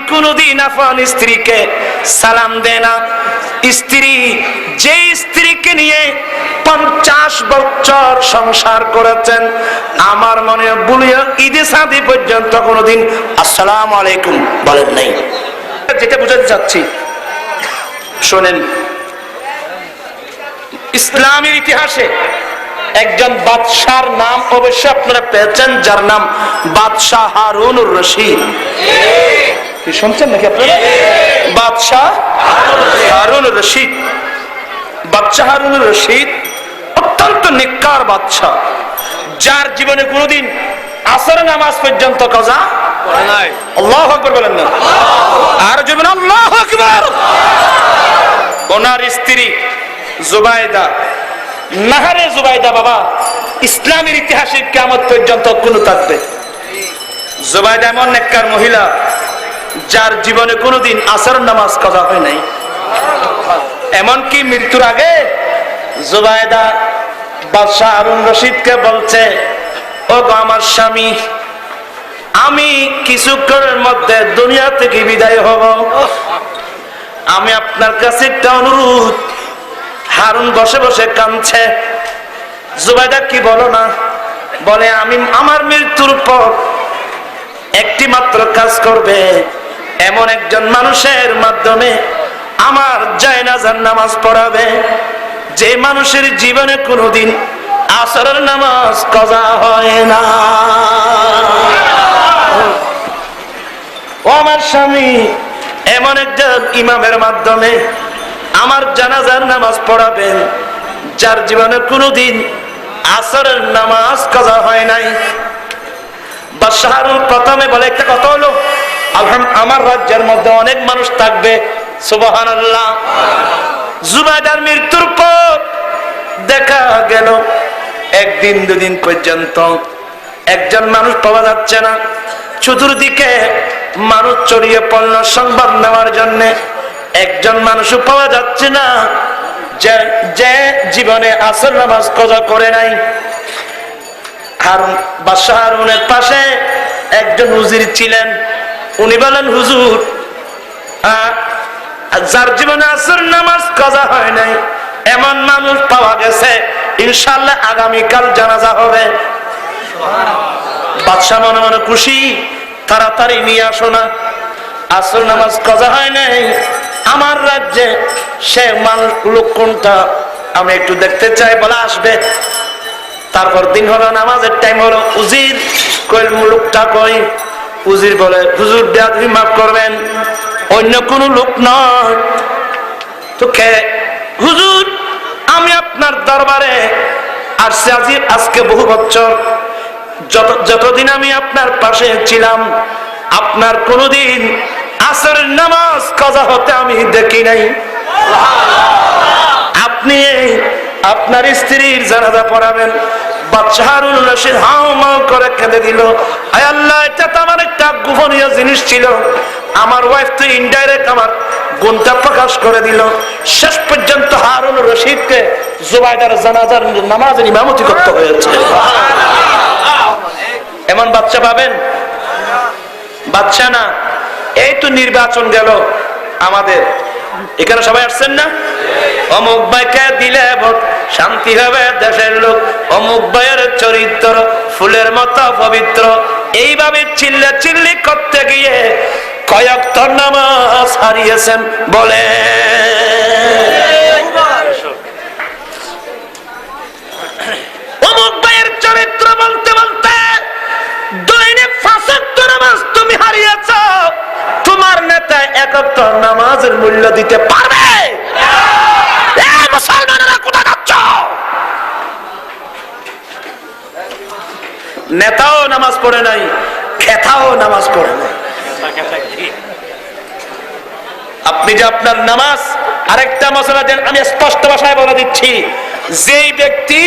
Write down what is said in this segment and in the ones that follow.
কোনদিন আপন স্ত্রীকে সালাম দেয় না। স্ত্রী যে স্ত্রীকে নিয়ে 50 বছর সংসার করেছেন, আমার মনে বলিয়া ঈদে সাদি পর্যন্ত কোনদিন আসসালামু আলাইকুম বলেন নাই। যেটা বুঝাতে চাচ্ছি শোনেন, ইসলামের ইতিহাসে একজন বাদশার নাম অবশ্য আপনারা পেয়েছেন, যার নাম বাদশাহ হারুনুর রশিদ। কি শুনছেন নাকি আপনারা? বাদশাহ হারুনুর রশিদ। বাদশাহ হারুনুর রশিদ অত্যন্ত নেককার বাদশাহ, যার জীবনে কোনদিন আসর নামাজ পর্যন্ত কাজা করে নাই। আল্লাহু আকবার বলেন না? আর জীবন আল্লাহু আকবার। ওনার স্ত্রী জুবাইদা, নাহারে জুবাইদা বাবা ইসলামের ইতিহাসে কিয়ামত পর্যন্ত কোন থাকবে। জুবাইদা এমন নেককার মহিলা, যার জীবনে কোনদিন আসর নামাজ কাজা হয় নাই। এমনকি মৃত্যুর আগে জুবাইদা বাদশাহ হারুন রশিদকে বলছে, ও গো আমার স্বামী, আমি কিছুক্ষণের মধ্যে দুনিয়া থেকে বিদায় হব, আমি আপনার কাছে একটা অনুরোধ। হারুন বসে বসে কাঁদছে। জুবাইদা কি বলো না? বলে, আমি আমার মৃত্যুর পর একটি মাত্র কাজ করবে, এমন একজন মানুষের মাধ্যমে আমার জায়নাজার নামাজ পড়াবে, যে মানুষের জীবনে কোনোদিন আসরের নামাজ কাজা হয় না। ও আমার স্বামী, এমন একজন ইমামের মাধ্যমে আমার জানাজার নামাজ পড়াবেন, যার জীবনে কোনোদিন আসরের নামাজ কাজা হয় নাই। বাদশাহ হারুন প্রথমে বলে একটা কথা হলো, আমার রাজ্যের মধ্যে অনেক মানুষ থাকবে, সুবহানাল্লাহ। জুবাইদার মৃত্যুর পর দেখা গেল একদিন দুদিন পর্যন্ত একজন মানুষ পাওয়া যাচ্ছে না। চতুর্দিকে মানুষ ছড়িয়ে পড়ল সংবাদ নেওয়ার জন্য, একজন মানুষও পাওয়া যাচ্ছে না যে জীবনে আসর নামাজ কাজা করে নাই। হারুন, বাদশাহ হারুনের পাশে একজন হুজুর ছিলেন। উনি বলেন, হুজুর, যার জীবনে আসর নামাজ কাজা হয় নাই এমন মানুষ পাওয়া গেছে, ইনশাআল্লাহ আগামীকাল জানাজা হবে। বাদশাহ মনে মনে খুশি, তাড়াতাড়ি নিয়ে আসো না, আসর নামাজ কাজা হয় নাই আমার রাজ্যে, সে মানুষ লোক কোনটা আমি একটু দেখতে চাই। বলে আসবে। তারপর দিন হলো, নামাজের টাইম হলো, উজির কই লোকটা কই? উজির বলে, হুজুর বেয়াদবি মাফ করবেন, অন্য কোন লোক নয় তো কে? হুজুর, আমি আপনার দরবারে আসছি আজকে বহু বছর, যতদিন আমি আপনার পাশে ছিলাম আপনার কোনদিন আসরের নামাজ কাজা হতে আমি দেখি নাই। আপনি আপনার স্ত্রীর জানাজা পড়াবেন। বাদশাহ হারুন রশিদ হাউ মাউ করে কেঁদে দিল, আয় আল্লাহ, এটা তো আমার একটা গোপনীয় জিনিস ছিল, আমার ওয়াইফ তো ইনডাইরেক্ট আমার গুণটা প্রকাশ করে দিল। শেষ পর্যন্ত হারুন রশিদকে জুবাইদার জানাজার নামাজের ইমামতি করতে হয়েছে। এমন বাচ্চা পাবেন? বাচ্চা না, এই তো নির্বাচন গেল আমাদের এখানে, সবাই আসছেন না? অমুক ভাইকে দিলে ভোট শান্তি হবে দেশের লোক, অমুক ভাইয়ের চরিত্র ফুলের মতো পবিত্র, এইভাবে চিল্লা চিল্লি করতে গিয়ে কয়েক নামাজ হারিয়েছেন বলে। অমুক ভাইয়ের চরিত্র বলতে বলতে দৈনিক 5 ওয়াক্ত নামাজ তুমি হারিয়েছ, তোমার নেতা 1 ওয়াক্ত নামাজের মূল্য দিতে পারবে? মুসলমানেরা কোথায় যাচ্ছ? নেতাও নামাজ পড়ে নাই, খেতাও নামাজ পড়ে নাই। আপনি যে আপনার নামাজ, আরেকটা মশলা দেন, আমি স্পষ্ট ভাষায় বলে দিচ্ছি, যেই ব্যক্তি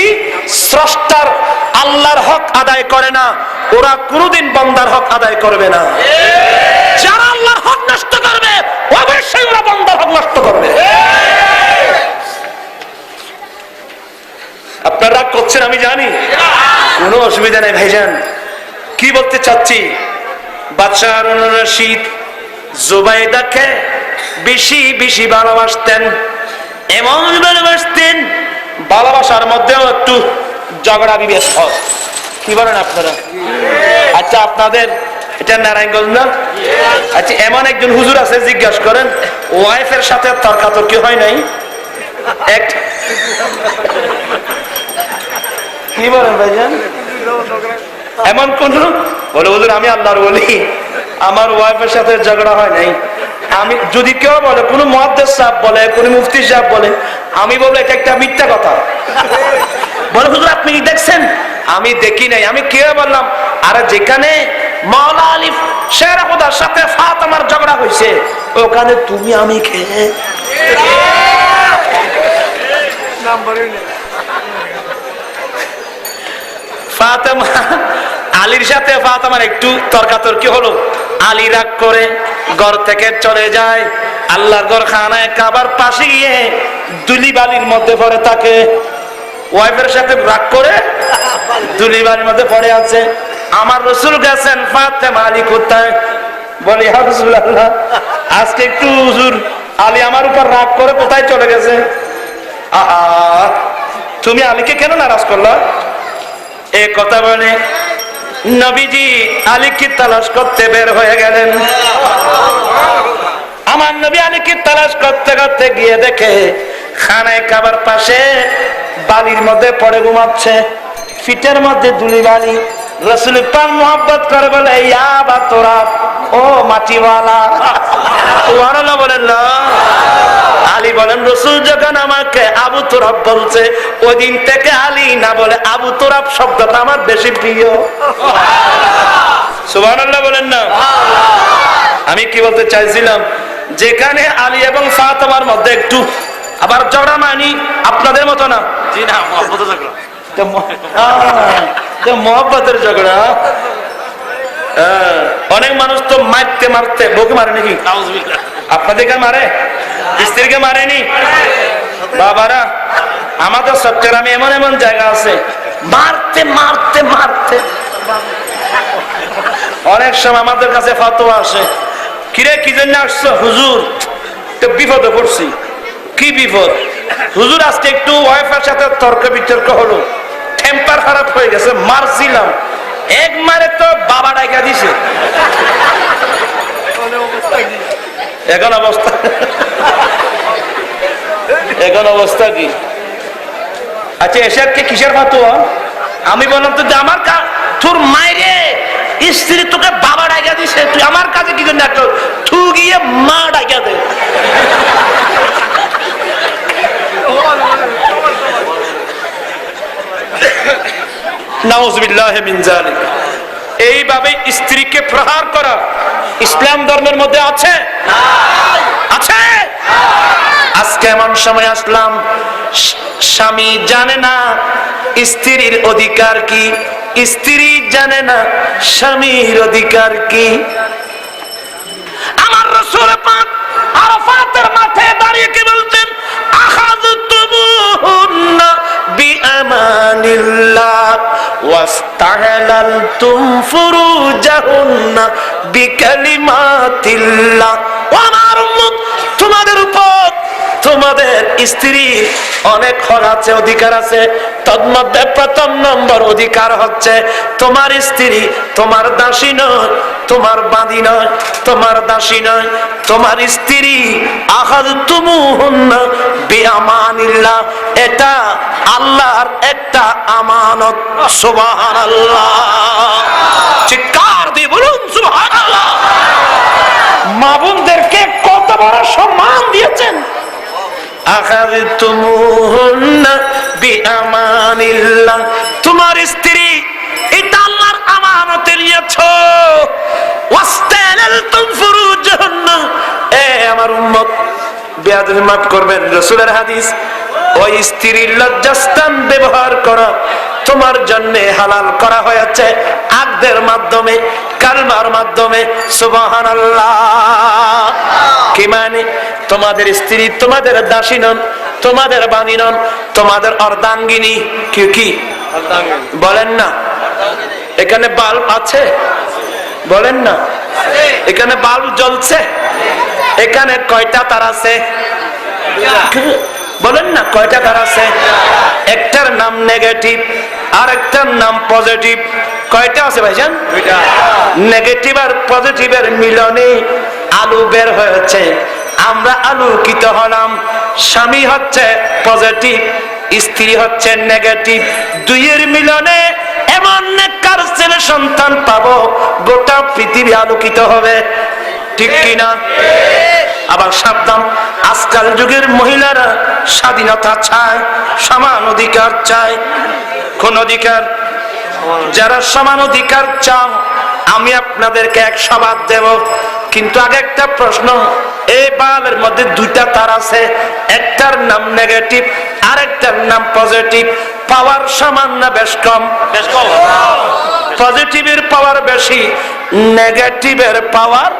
স্রষ্টার আল্লাহর হক আদায় করে না, ওরা কোনদিন বান্দার হক আদায় করবে না। যারা আল্লাহর হক নষ্ট করবে, অবশ্যই ওরা বান্দার হক নষ্ট করবে। আপনারা রাগ করছেন আমি জানি, কোনো অসুবিধা নেই ভাইজান। কি বলতে চাচ্ছি, বাদশাহ হারুন রশিদ জুবাইদাকে বেশি বেশি ভালোবাসতেন, এমন ভালোবাসতেন ভালোবাসার মধ্যেও একটু ঝগড়া বিভেদ হয়। কি বলেন আপনারা? আচ্ছা, আপনাদের এটা নারায়ণগঞ্জ না? আচ্ছা, এমন একজন হুজুর আছে, জিজ্ঞাসা করেন ওয়াইফের সাথে তর্কাতর্কি হয় নাই? কি বলেন ভাইজান? এমন কোন বলে হুজুর আমি আল্লাহর ওলি, আমার ওয়াইফের সাথে ঝগড়া হয় নাই। আমি যদি কেউ বলে, কোন মুহাদ্দিস সাহেব বলে, কোন মুফতি সাহেব বলে, আমি বলবো এটা একটা মিথ্যা কথা। বলে হুজুর আপনি কি দেখছেন? আমি দেখি নাই। আমি কে বললাম? আরে যেখানে মাওলা আলী শের খুদার সাথে ফাতেমার ঝগড়া হয়েছে, ওখানে তুমি আমি খেয়ে ফাতেমা আলীর সাথে ফাতেমার একটু তর্কাতর্কি হলো। আলী রাগ করে ঘর থেকে চলে যায়, আল্লাহর ঘর খানায় কাবার পাশে গিয়ে দুলি বালির মধ্যে পড়ে থাকে। ওয়াইফের সাথে রাগ করে দুলি বালির মধ্যে পড়ে আছে। আমার রাসূল গেছেন, ফাতেমা আলী কোথায়? বলে ইয়া রাসূলুল্লাহ, আজকে একটু হুজুর আলী আমার উপর রাগ করে কোথায় চলে গেছে? তুমি আলীকে কেন নারাজ করলা? এই কথা বলে নবীজি আলীকে তালাশ করতে বের হয়ে গেলেন। আমার নবী আলীকে তালাশ করতে করতে গিয়ে দেখে খানায় কাবার পাশে বালির মধ্যে পড়ে ঘুমাচ্ছে, ফিটের মধ্যে দুলি বালি। রাসূল পাক মোহাব্বত করে বলে ইয়া বা তোরা, ও মাটিওয়ালা। সুবহানাল্লাহ বলেন না? আলী বলেন রাসূল যখন আমাকে আবু তুরাব বলছে, ওই দিন থেকে আলী না বলে আবু তুরাব শব্দটা আমার বেশি প্রিয়। সুবহানাল্লাহ বলেন না? আমি কি বলতে চাইছিলাম, যেখানে আলী এবং ফাতেমার মধ্যে একটু আবার ঝগড়া, মানি আপনাদের মতো না। জি না, মহব্বতের ঝগড়া। মহব্বতের ঝগড়া। অনেক মানুষ তো মারতে মারতে বউকে মারে নাকি? আপনাদেরকে মারে, স্ত্রীকে মারেনি? বাবারা, আমাদের চট্টগ্রামে এমন এমন জায়গা আছে মারতে মারতে মারতে। অনেক সময় আমাদের কাছে ফতোয়া আসে, কিরে কি জন্য আসছো? হুজুর তো বিপদে পড়ছি। কি বিপদ? হুজুর আজকে একটু ওয়াইফের সাথে তর্ক বিতর্ক হলো, টেম্পার খারাপ হয়ে গেছে, মারছিলাম, এক মারে তো বাবা ডাইকা দিছে। এখন অবস্থা এখন অবস্থা কি? আচ্ছা, এসবকে কিসের ফাতুয়া? আমি বললাম তো যে আমার তোর মায়েরে স্ত্রী তোকে বাবা ডাইকা দিছে, তুই আমার কাছে কি জন্য একটা থু গিয়ে মা ডাইকা দে। নাউযুবিল্লাহি মিন যালিক। এইভাবে স্ত্রীকে প্রহার করা ইসলাম ধর্মের মধ্যে আছে? আছে। আজকে এমন সময় আসলাম, স্বামী জানে না স্ত্রীর অধিকার কি, স্ত্রী জানে না স্বামীর অধিকার কি। আমার রাসূল পাক আরাফাতের মাঠে দাঁড়িয়ে কি বলতেন? আখাযতুমুহুন্না বিআমানিল্লাহ ওয়াস্তাহলালতুম ফুরুজাহুন্না বিকালিমাতিল্লাহ। আমার উম্মত, তোমাদের উপর তোমাদের স্ত্রী অনেক হক আছে, অধিকার আছে। তন্মধ্যে প্রথম নম্বর অধিকার হচ্ছে তোমার স্ত্রী তোমার দাসী নয়, তোমার বাঁধি নয়, তোমার দাসী নয়, তোমার স্ত্রী। আখাযতুমুহুন্না বিআমানিল্লাহ, এটা আল্লাহর একটা আমানত। সুবহানাল্লাহ, চিৎকার দিয়ে বলুন সুবহানাল্লাহ। মা বোনদেরকে কত বড় সম্মান দিয়েছেন। আখাযতুমুহুন্না বিআমানিল্লাহ, তোমার স্ত্রী এটা আল্লাহর আমানতে নিয়েছো। ওয়াস্তালালতুম ফুরুজাহুন্না, এ আমার উম্মত বেয়াদবি মাফ করবেন, রাসূলের হাদিস, ওই স্ত্রীর লজ্জাস্থান ব্যবহার করা তোমার জন্য হালাল করা হয়েছে আকদের মাধ্যমে, কালমার মাধ্যমে। সুবহানাল্লাহ। কি মানে? তোমাদের স্ত্রী তোমাদের দাসী নন, তোমাদের বাণী নন, তোমাদের অর্ধাঙ্গিনী। কি কি বলেন না? এখানে বাল্ব আছে? বলেন না। এখানে বাল্ব জ্বলছে, এখানে কয়টা তার আছে বলেন না, কয়টা তার আছে? একটার নাম নেগেটিভ আর একটার নাম পজিটিভ। কয়টা আছে ভাইজান? নেগেটিভ আর পজিটিভের মিলনে আলো বের হয়েছে, আমরা আলোকিত হলাম। স্বামী হচ্ছে পজিটিভ, স্ত্রী হচ্ছে নেগেটিভ, দুইয়ের মিলনে এমন নেককার ছেলে সন্তান পাবো, গোটা পৃথিবী আলোকিত হবে। ঠিক কিনা? আবার সাবধান, আজকাল যুগের মহিলারা স্বাধীনতা চায়, সমান অধিকার চায়। কোন অধিকার? যারা সমান অধিকার চাও, আমি আপনাদেরকে 100 বাদ দেব, কিন্তু আগে একটা প্রশ্ন, এই বাল্বের মধ্যে দুইটা তার আছে, একটার নাম নেগেটিভ আর একটার নাম পজিটিভ, পাওয়ার সমান না বেশ কম? বেশ কম। পজিটিভের পাওয়ার বেশি, নেগেটিভের পাওয়ার।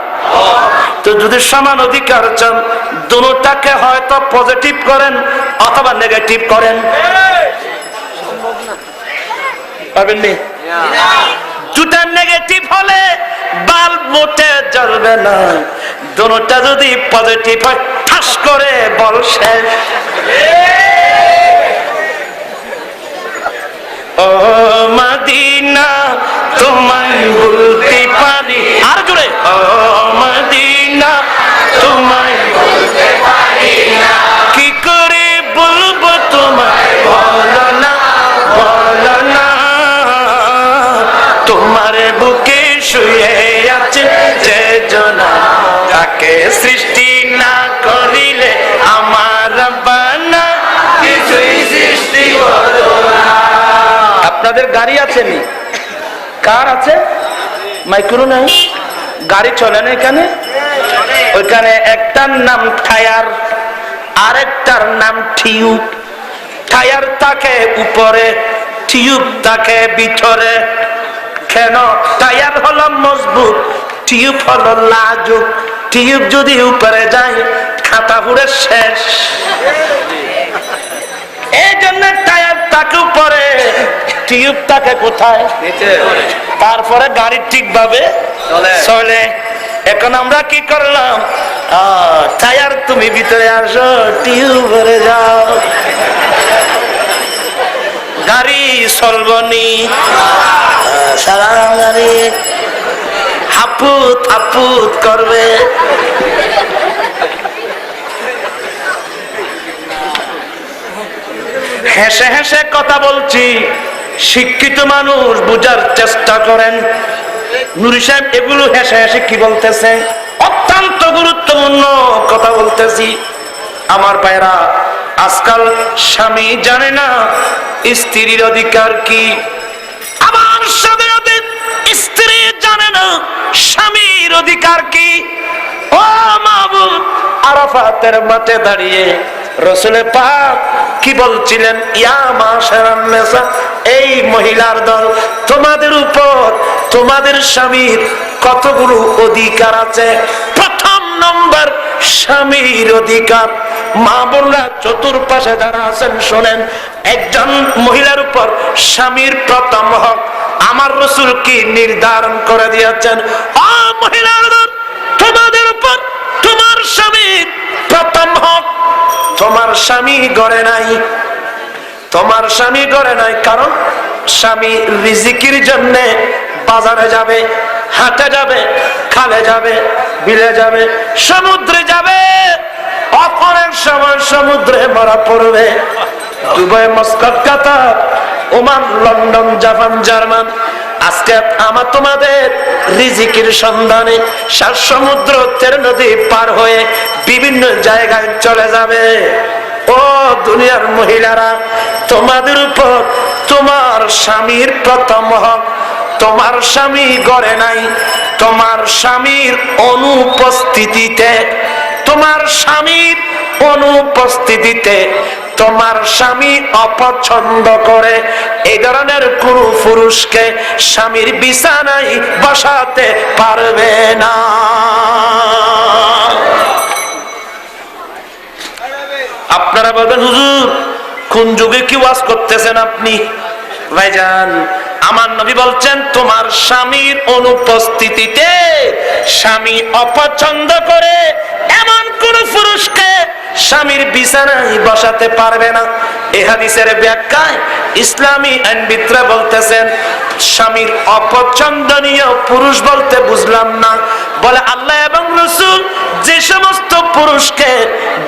তো যদি সমান অধিকার চান, দুটোটাকে হয়তো পজিটিভ করেন অথবা নেগেটিভ করেন, পাবেননি? দুটা নেগেটিভ হলে বাল্ব মোটে জ্বলবে না, দুটোটা যদি পজিটিভ হয় ঠাস করে বল শেষ। ও মদিনা তোমায় বলতে পারি, আর জোরে, ও মদিনা তোমায় বলতে পারি না, কি করে বলবো তোমায়, বলো না বলো না, তোমার বুকে শুয়ে আছে যে জনা, তাকে সৃষ্টি না করিলে আমার বানা কিছুই সৃষ্টি হলো না। আপনাদের গাড়ি আছে নি? কার আছে? মাইক্রো নাই, গাড়ি চলে না এখানে? ওইখানে একটার নাম টায়ার, আরেকটার নাম টিউব। টায়ার থাকে উপরে, টিউব থাকে ভিতরে। কেন? টায়ার হলো মজবুত, টিউব হলো লাজুক। টিউব যদি উপরে যায় খাতা পুরে শেষ, এই জন্য টায়ার থাকে উপরে, টিউব থাকে কোথায়? তারপরে গাড়ি ঠিকভাবে চলে। এখন আমরা কি করলাম, টায়ার তুমি ভিতরে আসো, টিউব ভরে যাও, গাড়ি চলবনি। সারা গাড়ি হাপুত হাপুত করবে। হেসে হেসে কথা বলছি, শিক্ষিত মানুষ বুঝার চেষ্টা করেন। নুরি সাহেব এগুলো হেসে হেসে কি বলতেছে, অত্যন্ত গুরুত্বপূর্ণ কথা বলতেছি। আমার ভাইরা, আজকাল স্বামী জানে না স্ত্রীর অধিকার কি, আমার স্বামী স্ত্রী জানে না স্বামীর অধিকার কি। ও মাহবুব, আরাফাতের মাঠে দাঁড়িয়ে রাসূল পাক কি বলছিলেন, ইয়া মাশারান নিসা, এই মহিলার দল, তোমাদের উপর তোমাদের স্বামীর কতগুলো অধিকার আছে। প্রথম নম্বর স্বামীর অধিকার। মা বোনরা চতুর্পাশে যারা আছেন শোনেন, একজন মহিলার উপর স্বামীর প্রথম হক আমার রাসূল কি নির্ধারণ করে দিয়েছেন। ও মহিলার দল, তোমাদের উপর তোমার স্বামীর প্রথম হক। তোমার স্বামী ঘরে নাই, তোমার স্বামী ঘরে নাই, কারণ স্বামী রিজিকের জন্য বাজারে যাবে, হাটে যাবে, খালে যাবে, বিলে যাবে, সমুদ্রে যাবে। অনেক সময় সমুদ্রে মারা পড়বে। দুবাই, মস্কট, কাতার, ওমান, লন্ডন, জাপান, জার্মান, আজকে আমার তোমাদের রিজিকের সন্ধানে সাত সমুদ্র তের নদী পার হয়ে বিভিন্ন জায়গায় চলে যাবে। ও দুনিয়ার মহিলারা, তোমাদের উপর তোমার স্বামীর প্রথম হক। তোমার স্বামী ঘরে নাই, তোমার স্বামীর অনুপস্থিতিতে, তোমার স্বামীর অনুপস্থিতিতে তোমার স্বামী অপছন্দ করে এই ধরনের কোন পুরুষকে স্বামীর বিছানায় বসাতে পারবে না। আপনারা বলবেন, হুজুর কোন যুগে কি ওয়াজ করতেছেন আপনি? ভাইজান, আমার নবী বলছেন তোমার স্বামীর অনুপস্থিতিতে স্বামী অপছন্দ করে এমন কোন পুরুষকে স্বামীর বিছানায় বসাতে পারবে না। এই হাদিসের ব্যাখ্যায় ইসলামী আইনবিদরা বলতেছেন, স্বামীর অপছন্দনীয় পুরুষ বলতে বুঝলাম না, বলে আল্লাহ এবং রাসূল যে সমস্ত পুরুষকে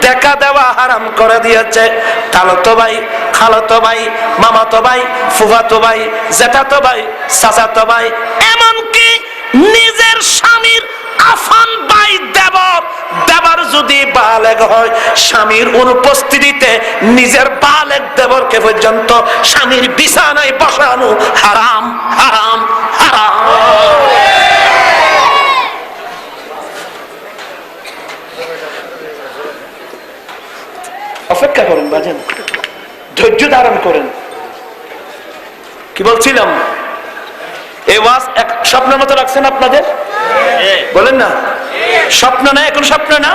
দেখা দেওয়া হারাম করে দিয়েছে, খালাতো ভাই, খালাতো ভাই, মামাতো ভাই, ফুফাতো ভাই, জ্যাঠাতো ভাই, চাচাতো ভাই, এমনকি নিজের স্বামীর আফান ভাই দেবর, দেবর যদি বালেগ হয়, স্বামীর অনুপস্থিতিতে নিজের বালেগ দেবরকে পর্যন্ত স্বামীর বিছানায় বসানো হারাম, হারাম, হারাম। অপেক্ষা করুন বাজেন, ধৈর্য ধারণ করেন। কি বলছিলাম? এই ওয়াজ এক স্বপ্নের মতো লাগছেন আপনাদের? বলেন না স্বপ্ন না, এখন স্বপ্ন না।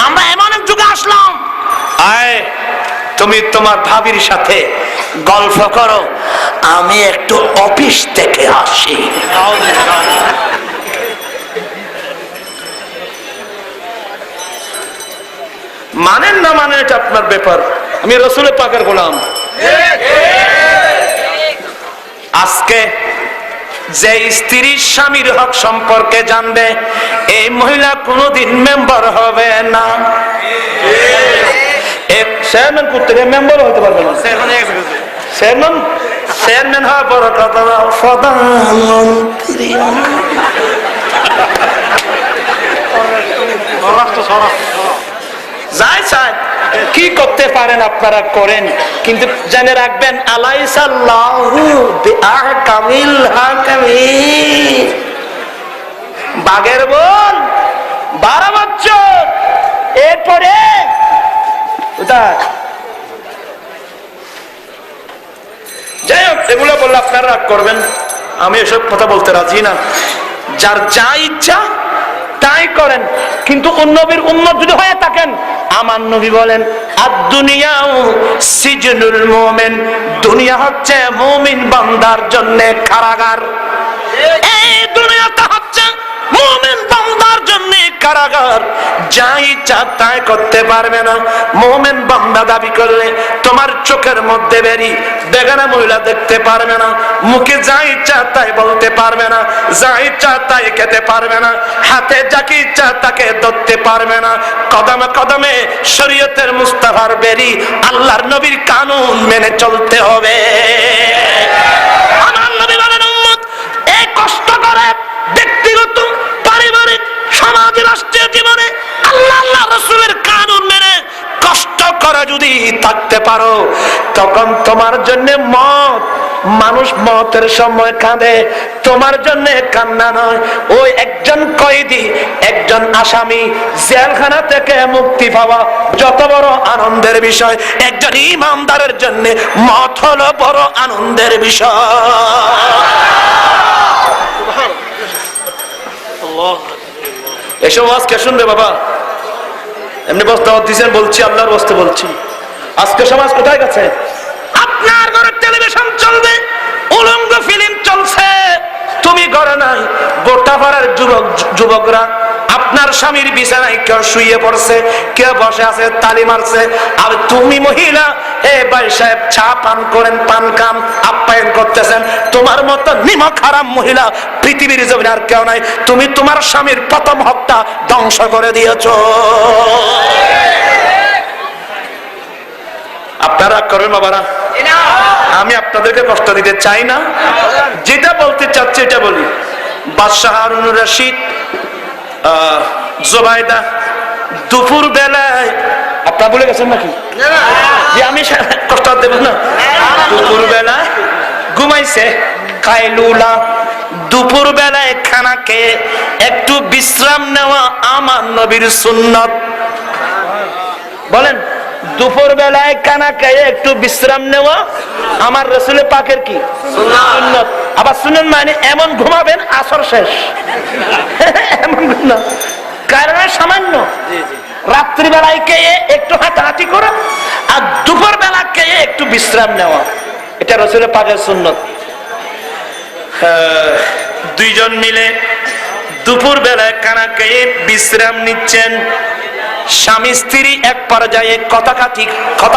আমরা এমন এক যুগে আসলাম, আয় তুমি তোমার ভাবির সাথে গল্প করো, আমি একটু অফিস থেকে আসি। মানেন না মানেন এটা আপনার ব্যাপার, আমি রাসূলের পাকের গোলাম। আজকে যে স্ত্রী স্বামীর হক সম্পর্কে জানবে, এই মহিলা কোনোদিন মেম্বার হবে না। চেয়ারম্যান করতে গিয়ে মেম্বার হতে পারবে না। চেয়ারম্যান, চেয়ারম্যান হওয়ার বড় কথা না, প্রধানমন্ত্রী। যাই চাই কি করতে পারেন আপনারা করেন, কিন্তু জেনে রাখবেন আলাইসাল্লাহু বিআহকামিল হাকিমিন। বাঘের বোন 12 বছর, এরপরে যাই হোক, এগুলো বললে আপনারা রাগ করবেন, আমি এসব কথা বলতে রাজি না। যার যা ইচ্ছা তাই করেন, কিন্তু নবীর উম্মত যদি হয়ে থাকেন, আমার নবী বলেন আদ-দুনিয়াউ সিজনুল মুমিন, দুনিয়া হচ্ছে মুমিন বান্দার জন্য কারাগার। এই দুনিয়াটা হচ্ছে মুমিন বান্দার জন্য কারাগার। যা ইচ্ছা তাই করতে পারবে না। মুমিন বান্দা দাবি করলে তোমার চোখের মধ্যে বেরি বেগানা মহিলা দেখতে পারবে না, মুখে যা ইচ্ছা তাই বলতে পারবে না, যা ইচ্ছা তাই খেতে পারবে না, হাতে যাকে ইচ্ছা তাকে ধরতে পারবে না। কদমে কদমে শরীয়তের মুস্তাফার বেরি, আল্লাহর নবীর কানুন মেনে চলতে হবে। আমার নবী বলেন উম্মত এই কষ্ট করে ব্যক্তিগত, পারিবারিক, সমাজ, রাষ্ট্রীয় জীবনে আল্লাহ আল্লাহ রাসূলের কানুন মেনে কষ্ট করে যদি থাকতে পারো, তখন তোমার জন্য মত, মানুষ মতের সময় কাঁদে, তোমার জন্য কান্না নয়। ওই একজন কয়েদি, একজন আসামি জেলখানা থেকে মুক্তি পাওয়া যত বড় আনন্দের বিষয়, একজন ইমানদারের জন্য মত হলো বড় আনন্দের বিষয়। এসব আজকে শুনবে বাবা, এমনি বস্তা দিচ্ছেন বলছি, আল্লাহর বস্তে বলছি। আজকে সমাজ কোথায় গেছে? আপনার ঘরে টেলিভিশন চলবে, উলঙ্গ ফিল্ম চলছে, তুমি ঘরে নাই। গোটা পাড়ার যুবকরা আপনার স্বামীর বিছানায় কেউ শুয়ে পড়ছে, কেউ বসে আছে, তালি মারছে, আর তুমি মহিলা এ ভাই সাহেব চা পান করেন, পান কাম আপ্যায়ন করতেছেন। তোমার মতো নিমক হারাম মহিলা পৃথিবীর জমিনে আর কেউ নাই। তুমি তোমার স্বামীর প্রথম হকটা ধ্বংস করে দিয়েছ। আপনারা করবেন বাবারা, আমি আপনাদেরকে কষ্ট দিতে চাই না, যেটা বলতে চাচ্ছি এটা বলি। বাদশাহ হারুনুর রশিদ, জুবাইদা দুপুর বেলায়, আপনারা বলে গেছেন নাকি যে আমি কষ্ট দেব না? দুপুর বেলায় ঘুমাইছে, কাইলুলা, দুপুর বেলায় খানা খেয়ে একটু বিশ্রাম নেওয়া আমার নবীর সুন্নত। বলেন, দুপুর বেলায় খানা খেয়ে একটু বিশ্রাম নেওয়া আমার রাসূলের পাকের কি সুন্নত। আবার শুনেন, মানে এমন ঘুমাবেন আসর শেষ, এমন না, কারণ সামান্য রাত্রি বেলায় খেয়ে একটু হাঁটাহাঁটি করা আর দুপুর বেলা খেয়ে একটু বিশ্রাম নেওয়া, এটা রাসূলের পাকের সুন্নত। দুইজন মিলে দুপুর বেলায় খানা খেয়ে বিশ্রাম নিচ্ছেন। স্বামী স্ত্রী এক পর্যায়ে কথা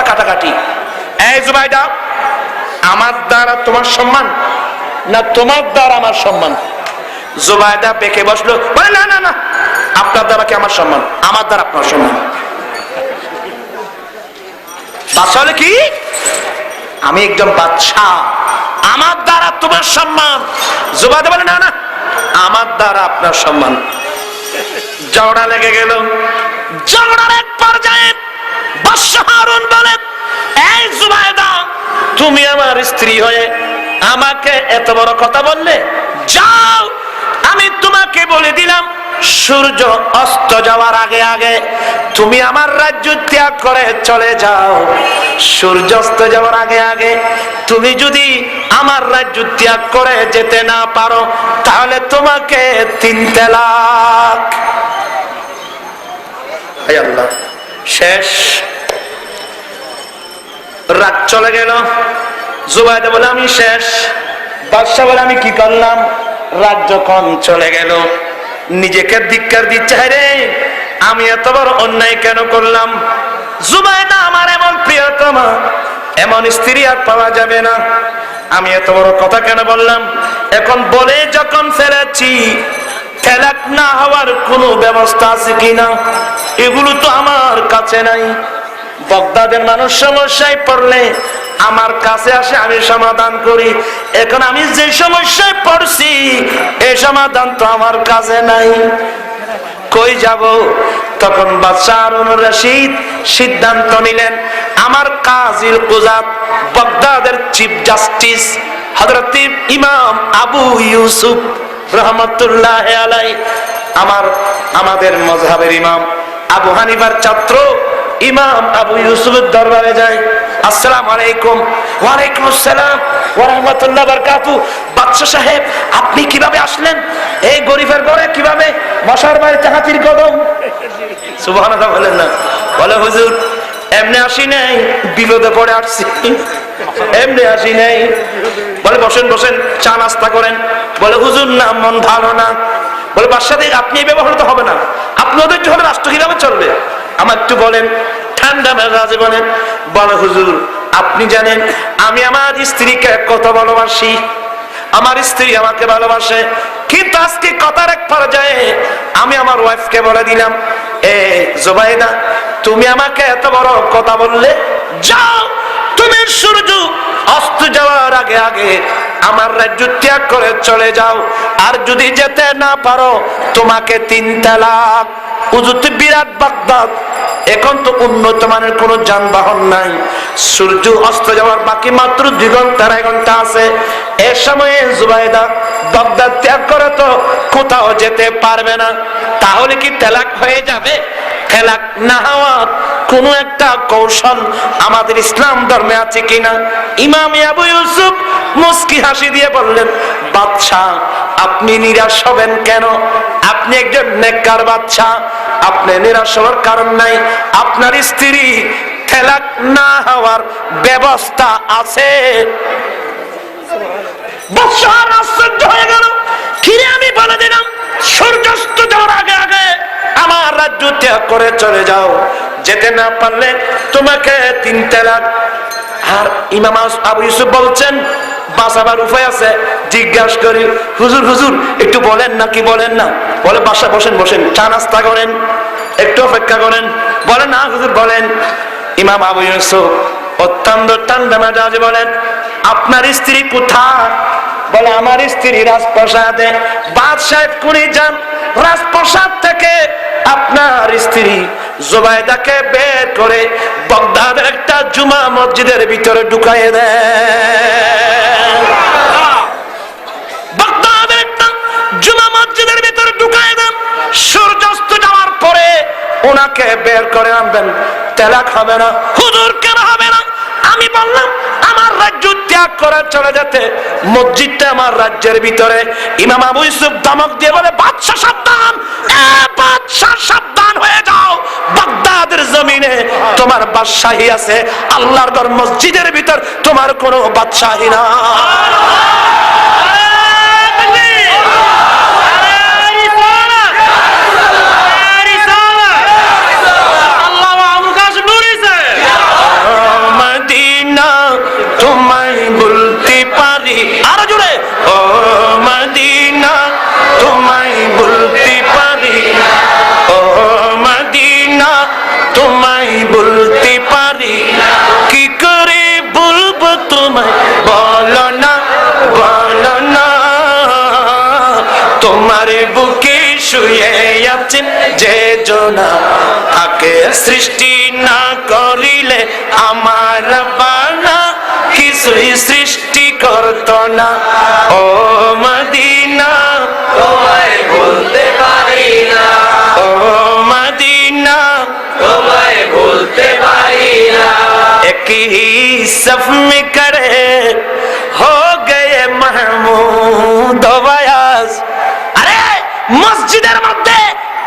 কাটাকাটি। এই জুবাইদা, আমার দ্বারা তোমার সম্মান না তোমার দ্বারা আমার সম্মান? জুবাইদা বেঁকে বসলো, বলে না না না, আপনার দ্বারা কি আমার সম্মান? আমার দ্বারা আপনার সম্মান। বাদশা হলে কি? আমি একজন বাদশা, আমার দ্বারা তোমার সম্মান। জুবাইদা বলে না না, আমার দ্বারা আপনার সম্মান। ঝগড়া লেগে গেল। ঝগড়ার এক পর্যায়ে বাদশা হারুন বলে, এই জুবাইদা, তুমি আমার স্ত্রী হয়ে আমাকে এত বড় কথা বললে? যাও, আমি তোমাকে বলে দিলাম, সূর্য অস্ত যাওয়ার আগে আগে তুমি আমার রাজ্য ত্যাগ করে চলে যাও। সূর্য অস্ত যাওয়ার আগে আগে তুমি যদি আমার রাজ্য ত্যাগ করে যেতে না পারো, তাহলে তোমাকে 3 তালাক। হে আল্লাহ, শেষ। রাত চলে গেল। জুবাইদা বলে আমি শেষ। বাদশা বলে আমি কি করলাম? রাত যখন চলে গেল, নিজেকে ধিক্কার দিচ্ছে, রে আমি এত বড় অন্যায় কেন করলাম? জুবাইদা আমার এমন প্রিয়তমা, এমন স্ত্রী আর পাওয়া যাবে না। আমি এত বড় কথা কেন বললাম? এখন বলে যখন ফেলেছি, তালাক না হওয়ার কোনো ব্যবস্থা আছে কিনা এগুলো তো আমার কাছে নাই। বাগদাদের মানুষ সমস্যায় পড়লে আমার কাছে আসে, আমি সমাধান করি। এখন আমি যে সমস্যায় পড়ছি, এই সমাধান তো আমার কাছে নাই, কই যাব? তখন বাদশা হারুন রশিদ সিদ্ধান্ত নিলেন, আমার কাজিল কুজাত, বাগদাদের চিফ জাস্টিস হযরত ইমাম আবু ইউসুফ রহমাতুল্লাহ আলাইহি, আমাদের মাযহাবের ইমাম আবু হানিফার ছাত্র ইমাম আবু ইউসুফের দরবারে যায়। আসসালামু আলাইকুম। ওয়া আলাইকুম আসসালাম ওয়া রাহমাতুল্লাহি ওয়া বারাকাতুহু। বাদশা সাহেব, আপনি কিভাবে আসলেন? এই গরিবের ঘরে কিভাবে? মশার বাড়িতে হাতির কদম। সুবহানাল্লাহ বলেন না? বলে হুজুর, এমনি আসি নাই, বিপদে পড়ে আসছি। এমনি আসি নাই। বলে বসেন বসেন, চা নাস্তা করেন। বলে হুজুর না, মন ভালো না। বলে বাদশা দেখ, আপনি এই ব্যবহার তো হবে না, আপনি ওদের হলে রাষ্ট্র কিভাবে চলবে? আমার একটু বলেন, ঠান্ডা মেজাজে বলেন। বলে হুজুর, আপনি জানেন আমি আমার স্ত্রীকে কত ভালোবাসি, আমার স্ত্রী আমাকে ভালোবাসে, কিন্তু আজকে কথার এক পর্যায়ে আমি আমার ওয়াইফকে বলে দিলাম, এ জুবাইদা, তুমি আমাকে এত বড় কথা বললে, যাও তুমি সূর্য অস্ত যাওয়ার আগে আগে আমার রাজ্য ত্যাগ করে চলে যাও, আর যদি যেতে না পারো তোমাকে 3 তালাক। উজুতে বিরাট বাগদাদ, এখন তো উন্নত মানের কোন যানবাহন নাই, সূর্য অস্ত যাওয়ার বাকি মাত্র 2 ঘন্টা 2.5 ঘন্টা আছে। এ সময়ে জুবাইদা বাগদাদ ত্যাগ করে তো কোথাও যেতে পারবে না, তাহলে কি তালাক হয়ে যাবে? তালাক না হওয়ার কোন একটা কৌশল আমাদের ইসলাম ধর্মে আছে কিনা? ইমাম আবু ইউসুফ মুস্কি হাসি দিয়ে বললেন, বাদশাহ, আপনি নিরাশ হবেন কেন? আপনি একজন নেককার বাদশাহ, আপনি নিরাশ হওয়ার কারণ নাই। আপনার স্ত্রী তালাক না হওয়ার ব্যবস্থা আছে। বাদশাহ আশ্চর্য হয়ে গেল, কিরে আমি বলে দিলাম সূর্যাস্ত যাওয়ার আগে আগে আমার রাজ্য ত্যাগ করে চলে যাও, যেতে না পারলে তোমাকে 3 তালাক। আর ইমাম আবু ইউসুফ বলছেন, বাঁচাবার উপায় আছে? জিজ্ঞাসা করি, হুজুর হুজুর একটু বলেন না, কি বলেন না? বলে বাসা বসেন বসেন, চা নাস্তা করেন, একটু অপেক্ষা করেন। বলে না হুজুর বলেন। ইমাম আবু ইউসুফ অত্যন্ত ঠান্ডা মেজাজে বলেন, আপনার স্ত্রী কোথায়? বলে আমার স্ত্রী রাজপ্রাসাদে। বাদশাহ কোনি যান, রাজপ্রাসাদ থেকে আপনার স্ত্রী জুবাইদাকে বের করে বাগদাদের একটা জুমা মসজিদের ভিতরে ঢুকাইয়ে দেন। বাগদাদের একটা জুমা মসজিদের ভিতরে ঢুকাইয়ে দেন। সূর্যাস্ত যাওয়ার পরে ওনাকে বের করে আনবেন। তালাক হবে না। হুজুর কেন হবে না? আমি বললাম আমার রাজ্য ত্যাগ করে চলে যেতে, মসজিদটা আমার রাজ্যের ভিতরে। ইমাম আবু ইউসুফ ধমক দিয়ে বলে, বাদশাহ সাবধান, বাদশাহ সাবধান হয়ে যাও, বাগদাদের জমিনে তোমার বাদশাহী আছে, আল্লাহর ঘর মসজিদের ভিতর তোমার কোনো বাদশাহী না। শুয়ে আছেন যে জনা, তাকে সৃষ্টি না করিলে আমার বানা কিছুই সৃষ্টি করত না। ও মদিনা তোমায় ভুলতে পারি না, ও মদিনা তোমায় ভুলতে পারি না। एक ही सफ में करे हो गए महमूद वयास। अरे মসজিদের মধ্যে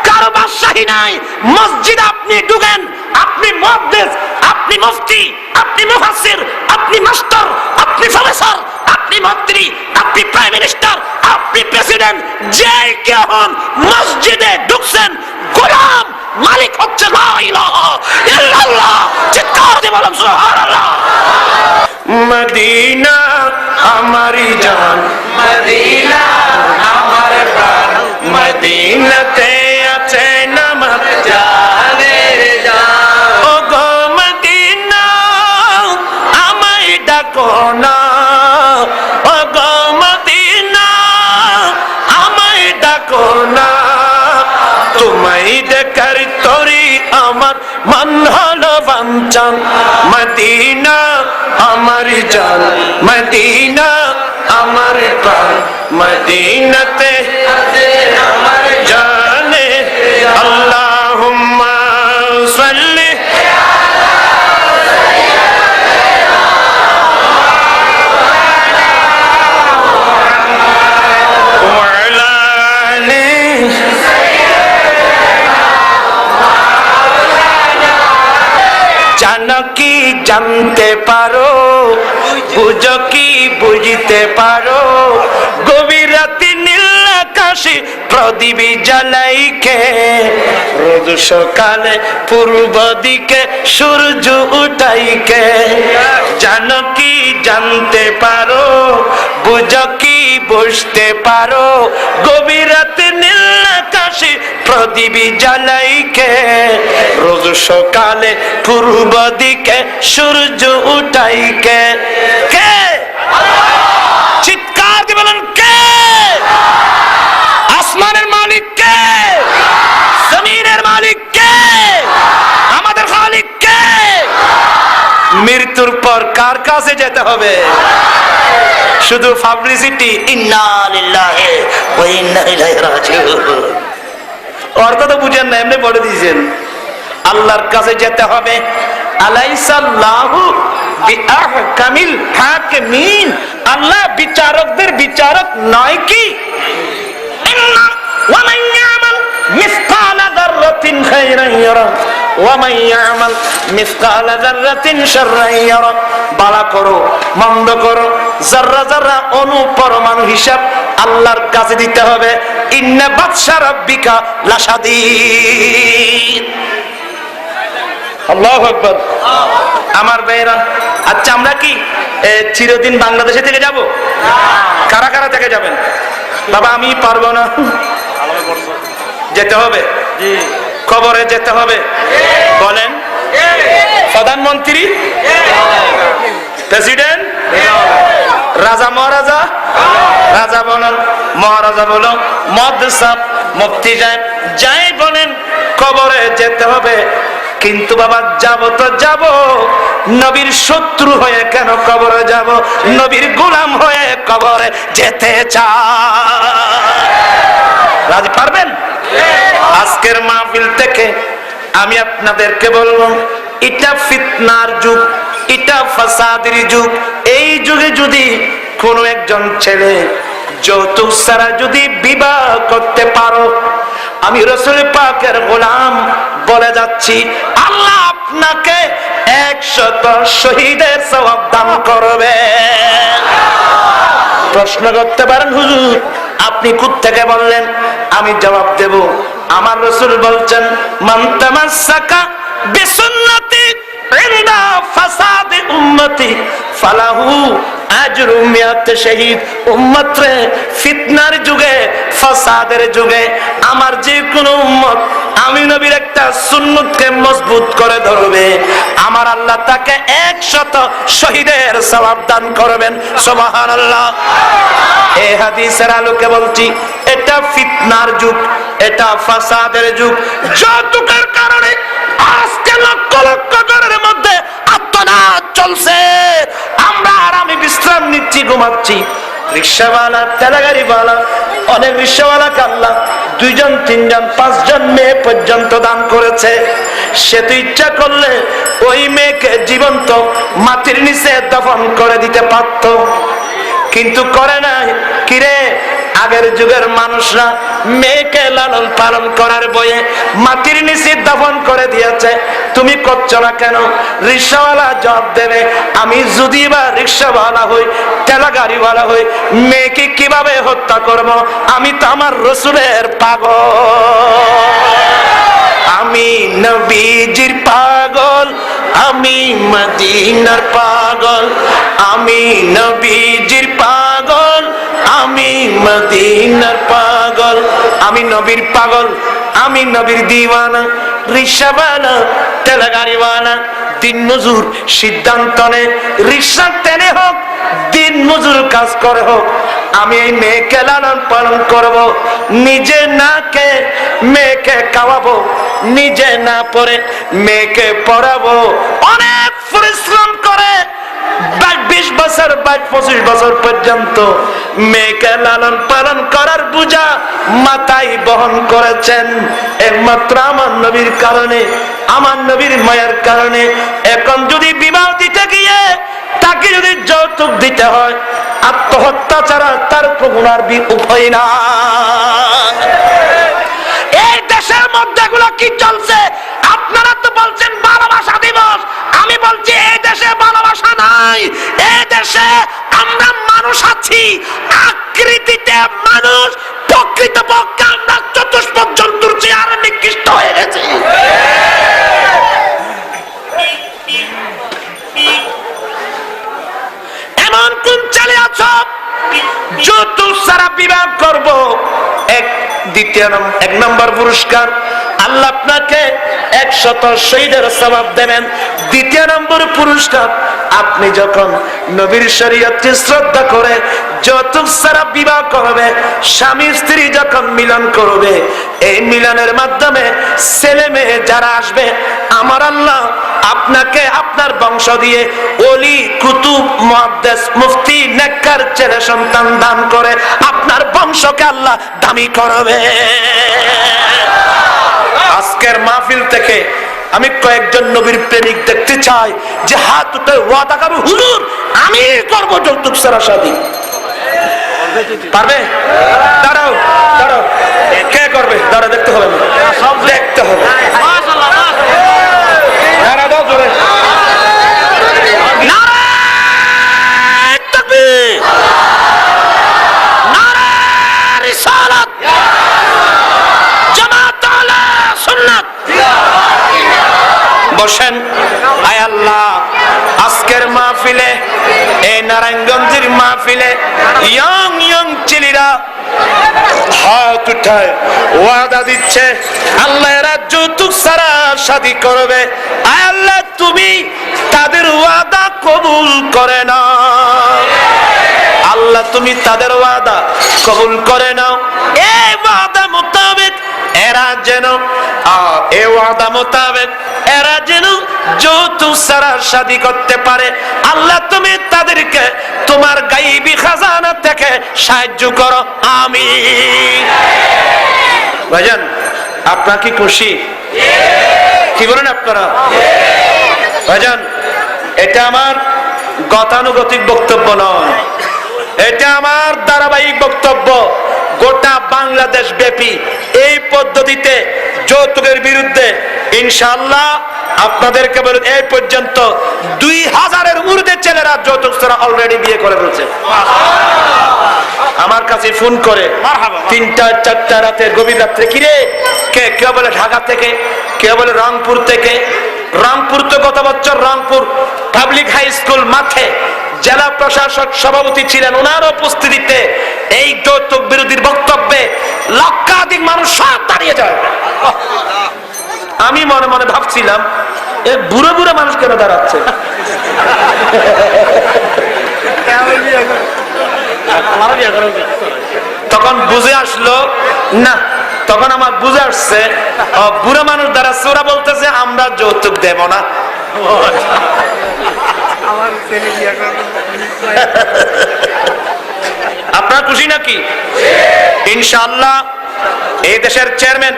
কারো বাদশাহী নাই। মসজিদ আপনি ঢুকেন, আপনি মুহাদ্দিস, আপনি মুফতি, আপনি মুফাসসির, আপনি মাস্টার, আপনি প্রফেসর, আপনি মন্ত্রী, আপনি প্রাইম মিনিস্টার, আপনি প্রেসিডেন্ট, যে কেউ হন, মসজিদে ঢুকছেন, গোলাম মালিক হচ্ছে লা ইলাহা ইল্লাল্লাহ। চিৎকার দিয়ে বলুন সুবহানাল্লাহ। মদিনা আমারি জান, মদিনা আমার প্রাণ, মদিনাতে আছে নামাজ জানের জান। ও গো মদিনা আমায় ডাকো না, ও গো মদিনা আমায় ডাকো না। তোমায় দেখার তরি আমার মন হলো বাঞ্ছান। মদিনা আমার জান, মদিনা আমার প্রাণ, মদিনাতে আমার জানে। আল্লাহুম্মা সাল্লি ওয়া আলা আলি জানো কি জানতে পারো, বুঝো কি বুঝতে পারো, গভীর রাতে নীল আকাশে প্রদীপ জ্বালাইকে, রোজ সকালে পূর্ব দিকে সূর্য উঠাইকে। জানো কি জানতে পারো, বুঝো কি বুঝতে পারো, গভীর রাতে নীল আকাশে প্রদীপ জ্বালাইকে, রোজ সকালে পূর্ব দিকে সূর্য উঠাইকে। কে? চিৎকার দিয়ে বলেন কে? আসমানের মালিক কে? জমিনের মালিক কে? আমাদের খালিক কে? মৃত্যুর পর কার কাছে যেতে হবে? শুধু পাবলিসিটি, ইন্না লিল্লাহি ওয়া ইন্না ইলাইহি রাজিউন। অর্থ তো বুঝেন না, এমনি পড়ে দিয়েছেন। আল্লাহর কাছে যেতে হবে। আলাইসাল্লাহু বিআহকামিল হাকিমিন। আল্লাহ বিচারকদের বিচারক নয় কি? ইন্না ওয়া মান ইয়ামাল মিসকালা যাররাতিন খায়রান ইয়ারা ওয়া মান ইয়ামাল মিসকালা যাররাতিন শাররান ইয়ারা। ভালো করো মন্দ করো, যাররা যাররা অনুপরমাণু হিসাব আল্লাহর কাছে দিতে হবে। ইন্না বাতশা রাব্বিকা লাশাদীদ। আল্লাহু আকবার। আমার ভাইরা, আচ্ছা আমরা কি চিরদিন বাংলাদেশে থেকে যাব? কারা কারা থেকে যাবেন? বাবা আমি পারবো না। যেতে হবে, কবরে যেতে হবে। বলেন প্রধানমন্ত্রী, প্রেসিডেন্ট, রাজা মহারাজা, রাজা বলেন, মহারাজা বলো, মহাদেব, মুফতি সাহেব যাই বলেন, কবরে যেতে হবে। কিন্তু বাবা যাব তো যাব, নবীর শত্রু হয়ে কেন কবরে যাব? নবীর গোলাম হয়ে কবরে যেতে চাই। রাজি পারবেন? আজকের মাহফিল থেকে আমি আপনাদেরকে বলবো, এটা ফিতনার যুগ, এটা ফাসাদের যুগ। এই যুগে যদি কোনো একজন ছেলে যৌতুক ছাড়া যদি বিবাহ করতে পারো, আমি রাসূল পাকের গোলাম বলে যাচ্ছি, আল্লাহ আপনাকে 100 শহীদের সওয়াব দান করবে। প্রশ্ন করতে পারেন, হুজুর আপনি কোত্থেকে বললেন? আমি জবাব দেব, আমার রাসূল বলছেন, মান তামাসসাকা বিসুন্নতি ইনদা ফাসাদি উম্মতি ফালাহু আজরু মিয়াত শহীদ। উম্মত রে ফিতনার যুগে, ফাসাদের যুগে আমার যে কোনো উম্মত আমি নবীর একটা সুন্নতকে মজবুত করে ধরবে, আমার আল্লাহ তাকে 100 শহীদের সওয়াব দান করবেন। সুবহানাল্লাহ। এই হাদিসের আলোকে বলছি, এটা ফিতনার যুগ, এটা ফাসাদের যুগ। যৌতুকের কারণে আজকে লক্ষ লক্ষ ঘরের মধ্যে আত্মনাদ চলছে। আমরা আরামে বিশ্রাম নিচ্ছি, ঘুমাচ্ছি। রিক্সাওয়ালা, ঠেলাগাড়িওয়ালা, অনেক রিক্সাওয়ালাকে আল্লাহ 2 জন 3 জন 5 জন মেয়ে পর্যন্ত দান করেছে। সে তো ইচ্ছা করলে ওই মেয়েকে জীবন্ত মাটির নিচে দফন করে দিতে পারত, কিন্তু করে নাই। কিরে, আগের যুগের মানুষরা মেয়েকে লালন পালন করার বয়ে মাটির নিচে দফন করে দিয়েছে, তুমি করছো না কেন? রিক্সাওয়ালা জবাব দেবে, আমি যদি বা রিক্সাওয়ালা হই, ঠেলা গাড়িওয়ালা হই, মেয়েকে কিভাবে হত্যা করব? আমি তো আমার রসুলের পাগল, আমি নবীজির পাগল, আমি মদিনার পাগল, আমি নবীজির পাগল, আমি মদিনার পাগল, আমি নবীর পাগল, আমি নবীর দিওয়ানা। রিক্সাওয়ালা, ঠেলা গাড়িওয়ালা দিন মজুর সিদ্ধান্ত নে, রিক্সা টেনে হোক, দিন মজুর কাজ করে হোক, আমি এই মেয়েকে লালন পালন করব। নিজে না কে মেয়েকে খাওয়াবো, নিজে না পড়ে মেয়েকে পড়াবো। অনেক পরিশ্রম করে 20 বছর 25 বছর পর্যন্ত মেয়েকে লালন পালন করার বোঝা মাথায় বহন করেছেন একমাত্র আমার নবীর কারণে, আমার নবীর মায়ের কারণে। এখন যদি বিবাহ দিতে গিয়ে তাকে যদি যৌতুক দিতে হয়, আত্মহত্যা ছাড়া তার কোনো আর উপায় না। এই দেশের মধ্যে এগুলো কি চলছে? আপনারা তো বলছেন ভালোবাসা দিবস, আমি বলছি এই দেশে ভালোবাসা নাই। এই দেশে আমরা মানুষ আছি, আকৃতিতে মানুষ, প্রকৃতপক্ষে আমরা চতুষ্পদ জন্তুর চেয়ে আরো নিকৃষ্ট হয়ে গেছি। এমন কোন ছেলে আছো যৌতুক ছাড়া বিবাহ করব? এক নম্বর পুরস্কার, আল্লাহ আপনাকে 100 শহীদের সওয়াব দেবেন। 2 নম্বর পুরস্কার, আপনি যখন নবীর শরীয়তকে শ্রদ্ধা করে যৌতুক ছাড়া বিবাহ করবে, স্বামী স্ত্রী যখন মিলন করবে, এই মিলনের মাধ্যমে ছেলে মেয়ে যারা আসবে, আমার আল্লাহ আপনাকে আপনার বংশ দিয়ে ওলি, কুতুব, মুহাদ্দিস, মুফতি, নেককার ছেলে সন্তান দান করে আপনার বংশকে আল্লাহ দামি করবে। আজকের মাহফিল থেকে আমি কয়েকজন নবীর প্রেমিক দেখতে চাই যে হাত উঠে ওয়াদা করবে, হুজুর আমি করব যৌতুক ছাড়া শাদী। পারবে? দাঁড়াও দাঁড়াও, কে করবে? দাঁড়া, দেখতে হবে, সব দেখতে হবে। দাঁড়া দাও জোরে। নারায়ে তাকবীর, নারায়ে রিসালাত, জামাত আহলে সুন্নাত। বসেন। আয় আল্লাহ, আজকের মাহফিলে, এই নারায়ণগঞ্জের মাহফিলে ইয়ং ইয়ং ছেলেরা হাত উঠায় ওয়াদা দিচ্ছে, আল্লাহ এরা যৌতুক ছাড়া শাদী করবে। আয় আল্লাহ, তুমি তাদের ওয়াদা কবুল করে নাও। আল্লাহ তুমি তাদের ওয়াদা কবুল করে নাও। এই ওয়াদা মোতাবেক এরা যেন এরা যেন যৌতুক ছাড়া শাদী করতে পারে। আল্লাহ তুমি তাদেরকে তোমার গায়বী খাজানা থেকে সাহায্য করো, আমিন। ভাইজান, আপনারা কি খুশি? কি বলেন আপনারা? ভাইজান, এটা আমার গতানুগতিক বক্তব্য নয়, এটা আমার ধারাবাহিক বক্তব্য। গোটা বাংলাদেশ ব্যাপী এই পদ্ধতিতে যৌতুকের বিরুদ্ধে ইনশাআল্লাহ আপনাদেরকে বলুন, এই পর্যন্ত 2000-এর ঊর্ধ্বে ছেলেরা যৌতুক ছাড়া অলরেডি বিয়ে করে ফেলছে। আমার কাছে ফোন করে 3টা 4টা রাতে, গভীর রাত্রে, কিরে কেউ বলে ঢাকা থেকে, কেউ বলে রংপুর থেকে। রংপুর তো গত বছর রংপুর পাবলিক হাই স্কুল মাঠে জেলা প্রশাসক সভাপতি ছিলেন, ওনার উপস্থিতিতে এই যৌতুক বিরোধীর বক্তব্যে লক্ষাধিক মানুষ সব দাঁড়িয়ে যায়। আমি মনে মনে ভাবছিলাম, এ বুড়ো বুড়ো মানুষ কেন দাঁড়াচ্ছে? তখন বুঝে আসলো না, তখন আমার বুঝে আসছে বুড়া মানুষ দ্বারা ওরা বলতেছে আমরা যৌতুক দেব না। আপনার খুশি নাকি? ইনশাআল্লাহ এই দেশের চেয়ারম্যান,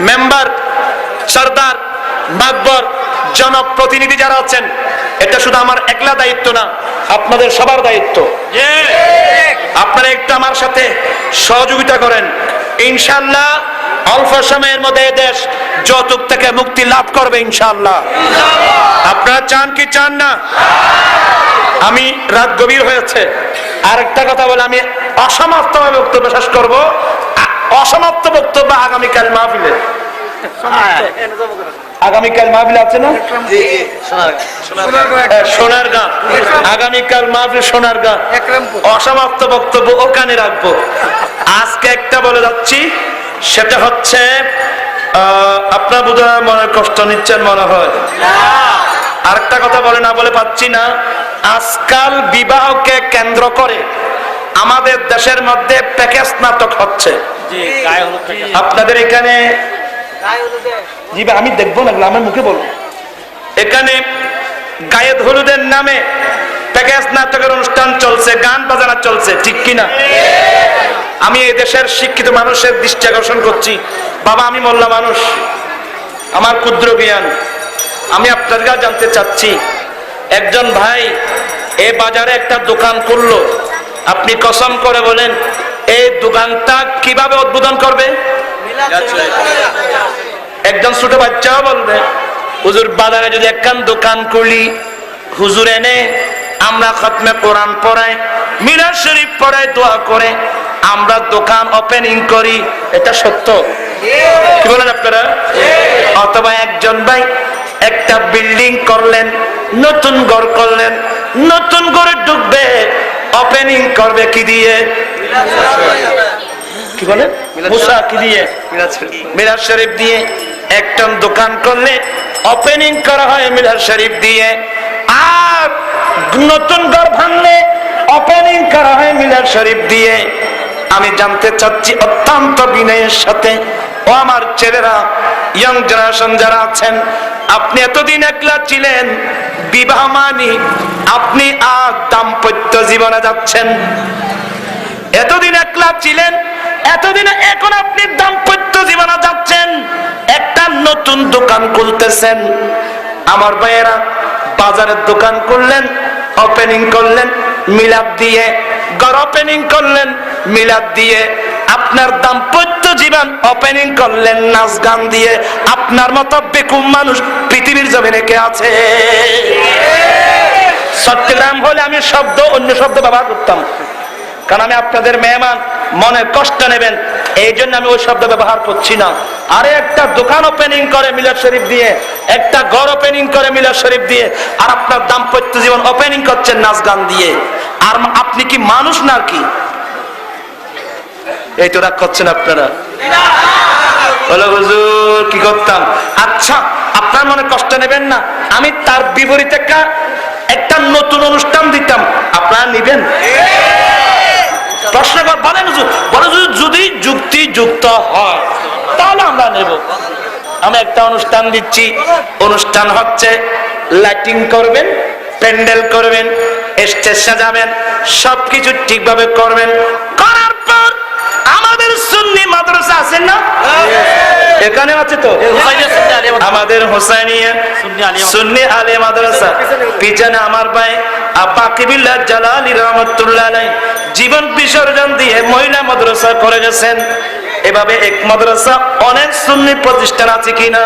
মেম্বার, সরদার, মাতবর, জনপ্রতিনিধি যারা আছেন, এটা শুধু আমার একলা দায়িত্ব না, আপনাদের সবার দায়িত্ব। আপনারা একটু আমার সাথে সহযোগিতা করেন, ইনশাআল্লাহ অল্প সময়ের মধ্যে দেশ যৌতুক থেকে মুক্তি লাভ করবে ইনশাআল্লাহ। আপনারা চান কি চান না? আমি রাত গভীর হয়েছে, আরেকটা কথা বলে আমি অসমাপ্ত বক্তব্য শেষ করবো। অসমাপ্ত বক্তব্য আগামীকাল মাহফিলে, আগামীকাল মাহফিল আছে না? সোনারগাঁ, আগামীকাল মাহফিল সোনারগাঁ, অসমাপ্ত বক্তব্য ওখানে রাখবো। আজকে একটা বলে যাচ্ছি, সেটা হচ্ছে আপনার বোধহয় মনে কষ্ট নিচ্ছেন মনে হয়। আরেকটা কথা বলে না বলে পাচ্ছি না, আজকাল বিবাহকে কেন্দ্র করে আমাদের দেশের মধ্যে প্যাকেজ নাটক হচ্ছে। আপনাদের এখানে জি আমি দেখবো না, আমার মুখে বলবো, এখানে গায়েদ হলুদের নামে প্যাকেজ নাটকের অনুষ্ঠান চলছে, গান বাজানো চলছে, ঠিক কিনা? আমি এই দেশের শিক্ষিত মানুষের দৃষ্টি আকর্ষণ করছি। বাবা, আমি মোল্লা মানুষ, আমার ক্ষুদ্র জ্ঞান, আমি আপনাদের কাছে জানতে চাচ্ছি, একজন ভাই এই বাজারে একটা দোকান করলো, আপনি কসম করে বলেন এই দোকানটা কিভাবে উদ্বোধন করবে? একজন ছোট বাচ্চাও বলবে হুজুর বাজারে যদি একখান দোকান করলি, হুজুর এনে আমরা খতমে কোরআন পড়াই, মিলাদ শরীফ পড়াই, দোয়া করে আমরা দোকান ওপেনিং করি, এটা সত্য? কি বলেন আপনারা? অথবা একজন ভাই একটা বিল্ডিং করলেন, নতুন ঘর করলেন, নতুন ঘরে ঢুকবে, ওপেনিং করবে কি দিয়ে? কি বলেন? মুসা কি দিয়ে? মিলাদ শরীফ দিয়ে। একটা দোকান করলে ওপেনিং করা হয় মিলাদ শরীফ দিয়ে, আর নতুন ঘর ভাঙলে ওপেনিং করা হয় মিলাদ শরীফ দিয়ে। আমি জানতে চাচ্ছি অত্যন্ত বিনয়ের সাথে, ও আমার ছেলেরা, ইয়ং জেনারেশন যারা আছেন, আপনি এতদিন একলা ছিলেন, বিবাহ মানি আপনি আর দাম্পত্য জীবনে যাচ্ছেন। এতদিন একলা ছিলেন, এতদিন, এখন আপনি দাম্পত্য জীবনে যাচ্ছেন, একটা নতুন দোকান খুলতেছেন। আমার ভাইয়েরা, বাজারের দোকান করলেন, ওপেনিং করলেন মিলাদ দিয়ে, ঘর ওপেনিং করলেন মিলাদ দিয়ে, আপনার দাম্পত্য জীবন ওপেনিং করলেন নাচ গান দিয়ে। আপনার মতো বেকুম মানুষ পৃথিবীর জমিনে কে আছে? চট্টগ্রাম হলে আমি অন্য শব্দ ব্যবহার করতাম, কারণ আমি আপনাদের মেহমান, মনে কষ্ট নেবেন, এই জন্য আমি ওই শব্দ ব্যবহার করছি না। আরে একটা দোকান ওপেনিং করে মিলাদ শরীফ দিয়ে, একটা ঘর ওপেনিং করে মিলাদ শরীফ দিয়ে, আর আপনার দাম্পত্য জীবন ওপেনিং করছেন নাচ গান দিয়ে। আর আপনি কি মানুষ না কি? এই তো রাগ করছেন আপনারা। বলো হুজুর কি করতাম? আচ্ছা, আপনার মনে কষ্ট নেবেন না, আমি তার বিপরীতে একটা নতুন অনুষ্ঠান দিতাম, আপনারা নিবেন? প্রশ্ন বলেন হুজুর, বলে যদি যুক্তিযুক্ত হয় তাহলে আমরা নেব। আমি একটা অনুষ্ঠান দিচ্ছি, অনুষ্ঠান হচ্ছে লাইটিং করবেন, প্যান্ডেল করবেন, স্টেজ সাজাবেন, সবকিছু ঠিকভাবে করবেন। করার পর আমাদের সুন্নি মাদ্রাসা আছে না, এখানে আছে তো আমাদের হোসাইনিয়া সুন্নি আলিয়া মাদ্রাসা, পিছনে আমার ভাই আপাকিবিল্লাহ জালালি রহমাতুল্লাহ আলাইহি জীবন বিসর্জন দিয়ে মহিলা মাদ্রাসা করে গেছেন। এভাবে এক মাদ্রাসা অনেক সুন্নি প্রতিষ্ঠান আছে কিনা?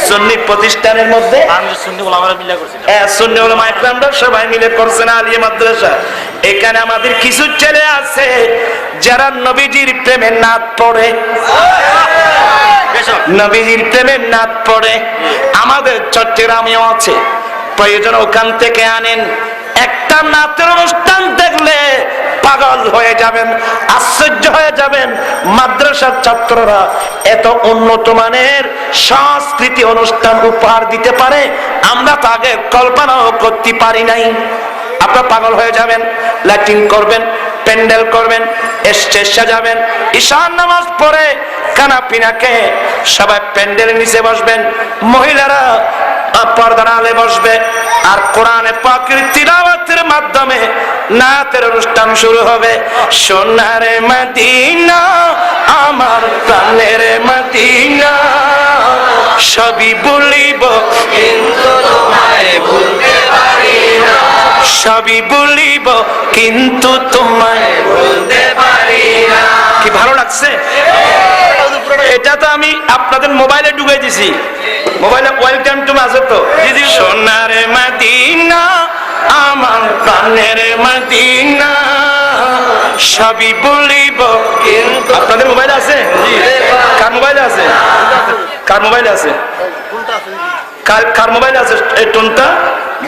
সুন্নি প্রতিষ্ঠানের মধ্যে সুন্নি উলামা ইকরামরা সবাই মিলে করছেন আলিয়া মাদ্রাসা। এখানে আমাদের কিছু ছেলে আছে যারা নবীজির প্রেমের নাত পড়ে, নবীজির প্রেমের নাত পড়ে। আমাদের চট্টগ্রামেও আছে, প্রয়োজন ওখান থেকে আনেন। একটা নাতের অনুষ্ঠান দেখলে পাগল হয়ে যাবেন, আশ্চর্য হয়ে যাবেন। মাদ্রাসার ছাত্ররা এত উন্নত মানের সংস্কৃতি অনুষ্ঠান উপহার দিতে পারে, আমরা তো আগে কল্পনাও করতে পারি নাই। আপনারা পাগল হয়ে যাবেন। লাইটিং করবেন, প্যান্ডেল করবেন, স্টেজ সাজাবেন, ঈশান নামাজ পড়ে খানা পিনাকে সবাই প্যান্ডেলের নিচে বসবেন, মহিলারা পর্দার আলে বসবে, আর কোরআনে পাকের তিলাওয়াতের মাধ্যমে নাতের অনুষ্ঠান শুরু হবে। সোনার মদিনা আমার প্রাণের মদিনা, সবই বলিব কিন্তু তোমায় ভুলতে পারি না, সবই বলিব কিন্তু তোমায় ভুলতে পারি না। কি ভালো লাগছে? এটা তো আমি আপনাদের মোবাইলে ঢুকাই দিছি, মোবাইলে ওয়েলকাম টু আছে তো। সোনার মদিনা আমার প্রাণের মদিনা, সবই বলিব কিন্তু। আপনাদের মোবাইল আছে? কার মোবাইলে আছে? কার মোবাইলে আছে? কার মোবাইলে আছে? এই টোনটা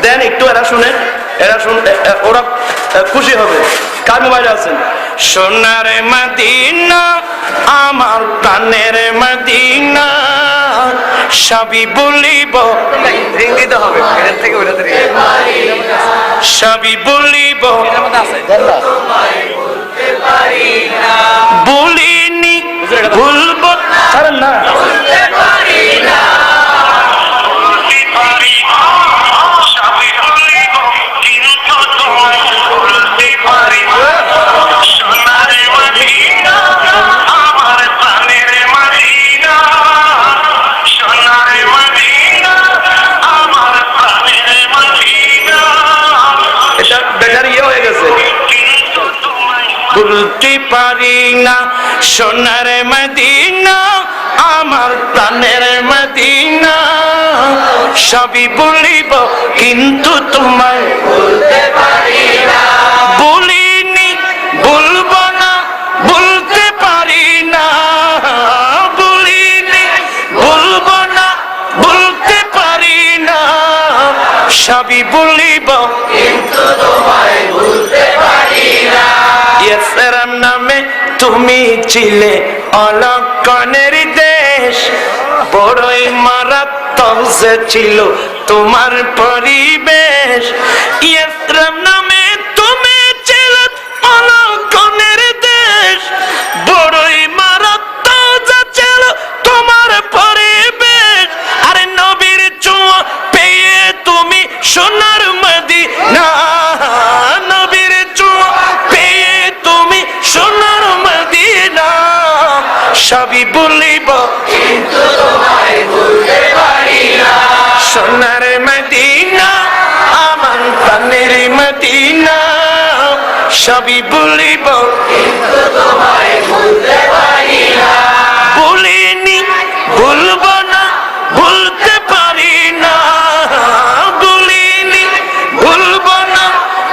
দেন একটু, এরা শুনে, এরা শুনে, ওরা খুশি হবে। কার মোবাইলে আছেন? সোনার মদিনা আমার প্রাণের মদিনা, সবই বলিব, রিং দিতে হবে এর থেকে ওটা থেকে, সবই বলিব বলিনি ভুলব না, ভুলতে পারি না। সোনার মদিনা আমার প্রাণের মদিনা, সবই বলিব কিন্তু তোমায় ভুলতে পারি না, বলিনি বলবো না, বলতে পারি না, বলিনি বলবো না, বলতে পারি না, সবই বলিব কিন্তু তোমায় ভুলতে পারি না। ইসলাম নামে তুমি ছিলে অলক্ষণের দেশ, বড়ই মারাত্মক যে ছিল তোমার পরিবেশ। ইসলাম নামে তুমি ছিলে অলক্ষণের দেশ, বড়ই মারাত্মক যে ছিল তোমার পরিবেশ। আরে নবীর ছোঁয়া পেয়ে তুমি সোনার মদিনা, নবীর ছোঁয়া পেয়ে তুমি সোনার মদিনা, সবই বলিব কিন্তু তোমায় ভুলতে পারি না। সোনার মদিনা আমার প্রাণের মদিনা, সবই বলিব কিন্তু তোমায় ভুলতে পারি না, বলিনি ভুলব না, ভুলতে পারি না, বলিনি ভুলব না,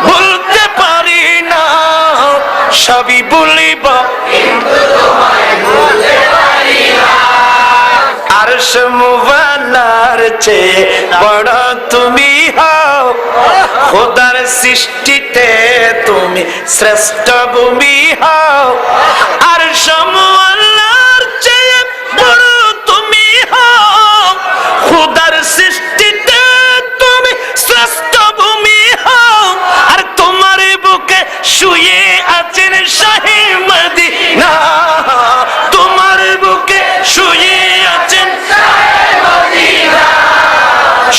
ভুলতে পারি না, সবই বলিব কিন্তু তোমায় ভুলতে পারি না। আরশ মুআল্লার চেয়ে বড় তুমি হও, খোদার সৃষ্টিতে তুমি শ্রেষ্ঠ ভূমি হও। আরশ মুআল্লার চেয়ে বড় তুমি হও, খোদার সৃষ্টিতে তুমি শ্রেষ্ঠ ভূমি হও। আর তোমার বুকে শুয়ে আছেন শাহে মদিনা, তোমার বুকে শুয়ে আছেন শাহে মদিনা,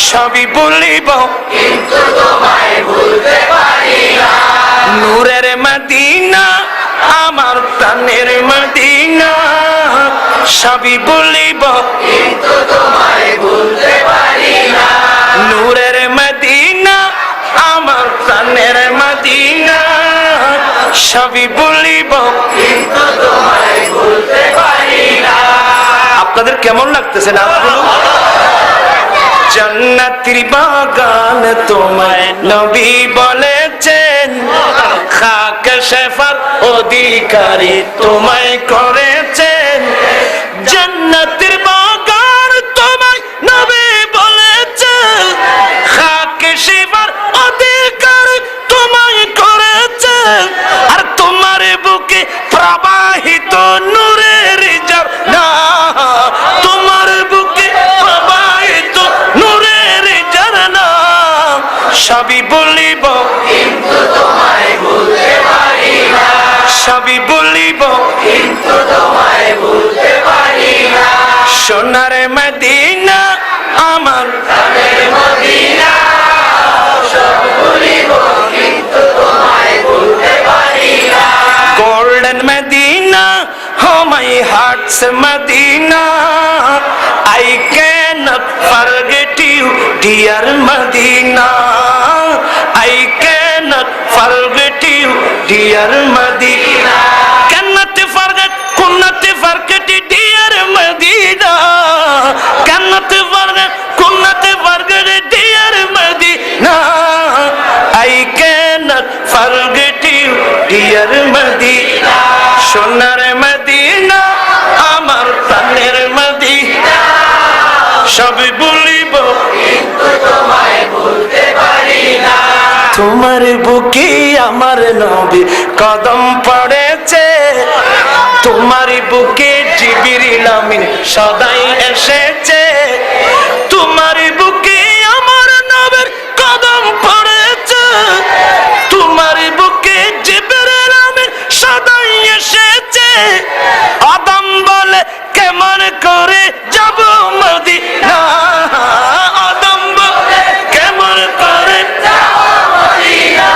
সবই বলিব কিন্তু তোমায় ভুলতে পারি না। নূরের মদিনা আমার প্রাণের মদিনা, সবই বলিব কিন্তু তোমায় ভুলতে পারি না। নূরের মদিনা আমার প্রাণের মদিনা, সবই বলিব কিন্তু তোমায় ভুলতে পারি না। আপনাদের কেমন লাগতেছে না? জান্নাতের বাগান তোমায় নবী বলেছেন, খাক শেফার অধিকারী তোমায় করেছেন। জান্নাতের বাগান তোমায় নবী বলেছেন, খাক শেফার অধিকারী তোমায় করেছেন। আর তোমার বুকে প্রবাহিত নূরের ঝর্ণা, তোমার বুকে প্রবাহিত নূরের ঝর্ণা, সবই বলিব কিন্তু তোমায় ভুলতে পারি না। তোমায় ভুলতে পারি না। সোনার মদিনা আমার প্রাণের মদিনা, সব ভুলিব কিন্তু তোমায় ভুলতে পারি না। Golden Madina, oh my heart's Medina, I cannot forget you, dear Medina, I cannot forget you, dear Medina, cannot forget, could not forget, dear Medina, cannot forget, could not forget, dear Medina, I cannot forget you, dear Medina. সোনার Medina আমার প্রাণের Medina, সবই ভুলিব কিন্তু তোমায় ভুলতে পারি না। তোমার বুকে আমার নবী কদম পড়েছে, তোমার বুকে জিবরিল আমিন সদাই এসেছে, তোমার বুকে আমার নবীর কদম পড়েছে, তোমার বুকে জিবরিল আমিন সদাই এসেছে। আদম বলে কেমন করে যাব মদিনা, আদম বলে কেমন করে যাব মদিনা,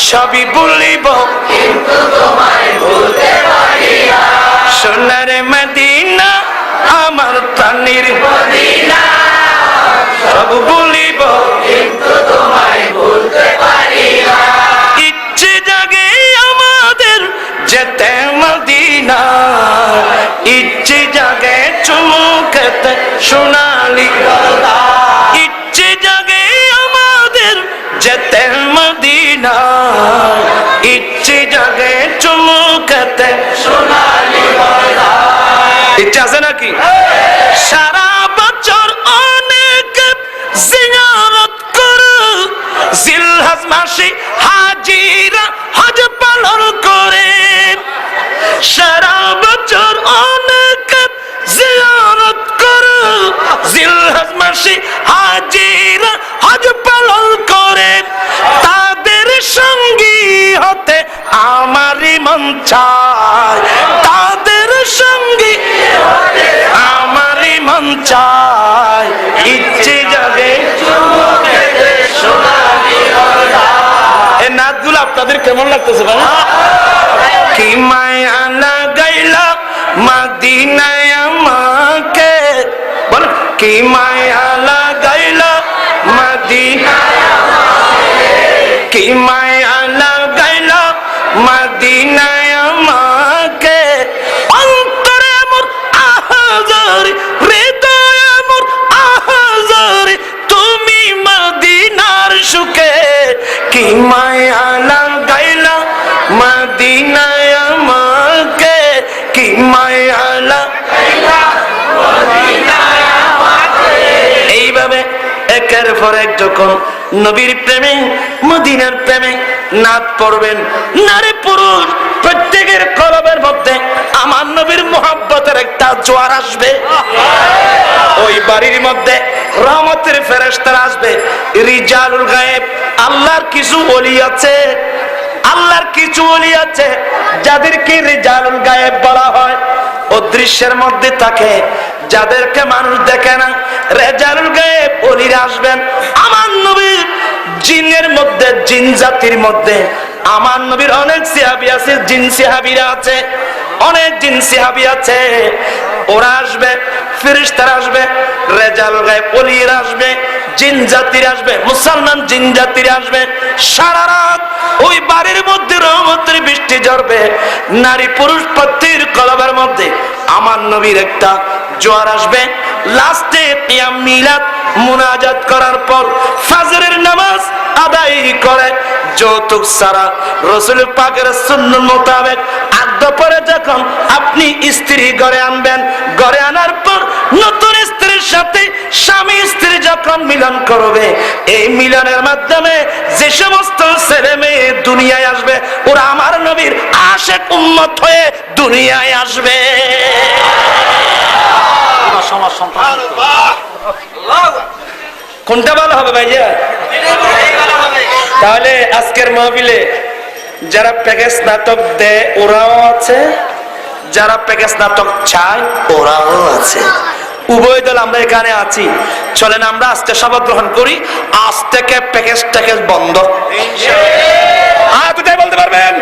সবই ভুলিব কিন্তু তোমায় ভুলতে পারি না। সোনার মদিনা আমার প্রাণের মদিনা, সব ভুলিব কিন্তু তোমায় ভুলতে পারি না। ইচ্ছে জাগে আমাদের যেতে মদিনা, ইচ্ছে জাগে চুমু খেতে সোনালি গলা, ইচ্ছে জাগে আমাদের যেতে মদিনা, ইচ্ছে জাগে চুমু খেতে সোনালি গলা। ইচ্ছা আছে নাকি? সারা বছর অনেক জিয়ারত করে, জিলহজ মাসে হাজিরা হজ পালন করে, সারা বছর অনেক জিয়ারত করে, জিলহজ মাসে হাজিরা হজ পালন করে। তাদের সঙ্গী হতে আমারই মন চায়, তাদের সঙ্গী হতে আমারই মন চায়, ইচ্ছে জাগে চুমু খেতে সোনালি গলা। এই নাচগুলো আপনাদের কেমন লাগতেছে ভাই? কি মায়া লাগাইলা মদিনায় আমাকে, বল কি মায়া লাগাইলা মদিনায় আমাকে, কি মায়া লাগাইলা মদিনায় আমাকে, অন্তরে মোর আহাজারি, হৃদয়ে মোর আহাজারি, তুমি মদিনার সুখে, কি মায়া লাগাইলা মদিনায় আমাকে, কি মায়া লাগাইলা মদিনায় আমাকে। এইভাবে একের পর এক যখন নবীর প্রেমে মদিনার প্রেমে নাচ পড়বেন, নারী পুরুষ প্রত্যেকের কলবের মধ্যে আমার নবীর মুহাব্বতের একটা জোয়ার আসবে। ওই বাড়ির মধ্যে রহমতের ফেরেশতারা আসবে। রিজালুল গায়েব, আল্লাহর কিছু ওলি আছে, আল্লাহর কিছু ওলি আছে যাদেরকে রিজালুল গায়েব বলা হয়। অদৃশ্যের মধ্যে থাকে, যাদেরকে মানুষ দেখে না, রিজালুল গায়েব ওলিরা আসবেন। আমার নবীর জিনের মধ্যে, জিন জাতির মধ্যে আমার নবীর অনেক সাহাবী আছে, জিন সাহাবীরা আছে, অনেক জিন সাহাবী আছে। ওরা আসবে, ফেরেশতারা আসবে, রিজালুল গায়েব ওলিরা আসবে, জিন জাতির আসবে, মুসলমান জিন জাতির আসবে। সারা রাত ওই বাড়ির মধ্যে রহমতের বৃষ্টি ঝরবে। নারী পুরুষ প্রত্যেকের কলবের মধ্যে আমার নবীর একটা জোয়ার আসবে। লাস্টে কিয়াম মিলাদ মুনাজাত করার পর ফজরের নামাজ আদায় করে যৌতুক ছাড়া রাসূল পাকের সুন্নাত মোতাবেক আদ্য পরে যখন আপনি স্ত্রী ঘরে আনবেন, ঘরে আনার পর নতুন স্ত্রীর সাথে স্বামী স্ত্রী যখন মিলন করবে, এই মিলনের মাধ্যমে যে সমস্ত ছেলে মেয়ে দুনিয়ায় আসবে, ওরা আমার নবীর আশিক উম্মত হয়ে দুনিয়ায় আসবে। কোনটা ভালো হবে ভাইয়া? তাহলে আজকের মাহফিলে যারা প্যাকেজ নাটক দেয় ওরাও আছে, যারা প্যাকেজ নাটক চায় ওরাও আছে, উভয় দল আমরা এখানে আছি। চলেন আমরা আজকে শপথ গ্রহণ করি, আজ থেকে প্যাকেজ বন্ধ। দুটাই বলতে পারবেন?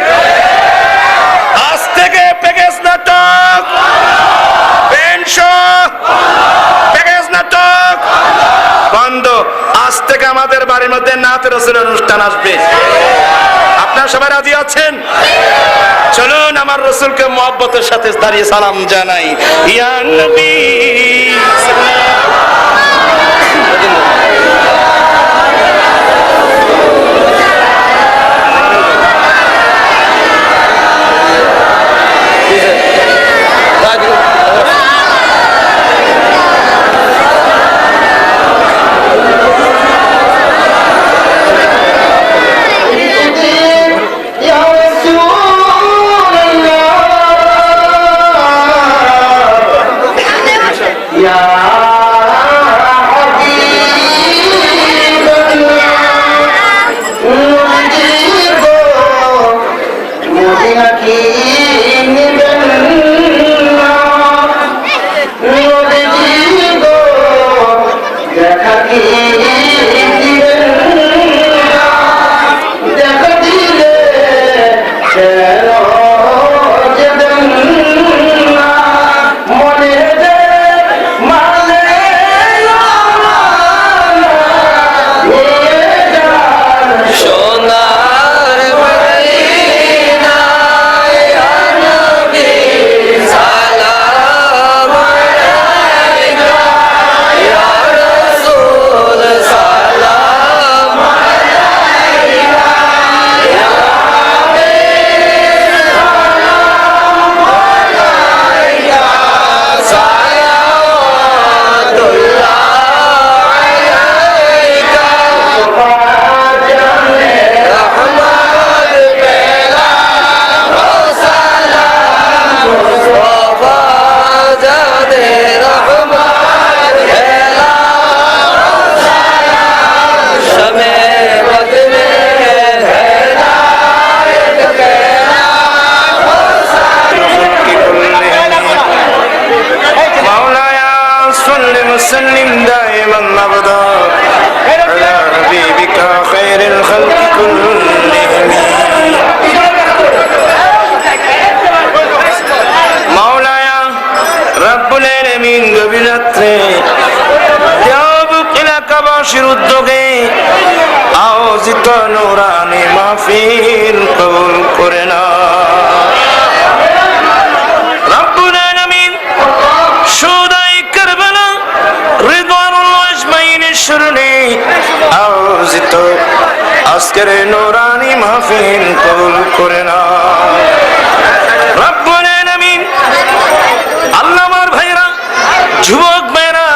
আজ থেকে প্যাকেজ নাটক, প্যাকেজ নাটক বন্ধ। আজ থেকে আমাদের বাড়ির মধ্যে নাতের রসুলের অনুষ্ঠান আসবে। আপনারা সবাই রাজি আছেন? চলুন আমার রসুলকে মহব্বতের সাথে দাঁড়িয়ে সালাম জানাই। ইয়া নবী উদ্যোগে আয়োজিত নূরানি মাহফিল কবুল করে না। রব্বুল আলামিন শুহাদাই কারবালা রিদওয়ানুল্লাহ আজমাইনের স্মরণে আয়োজিত আজকের নূরানি মাহফিল কবুল করে না। রব্বুল আলামিন আল্লাহ আমার ভাইরা, যুবক ভাইরা,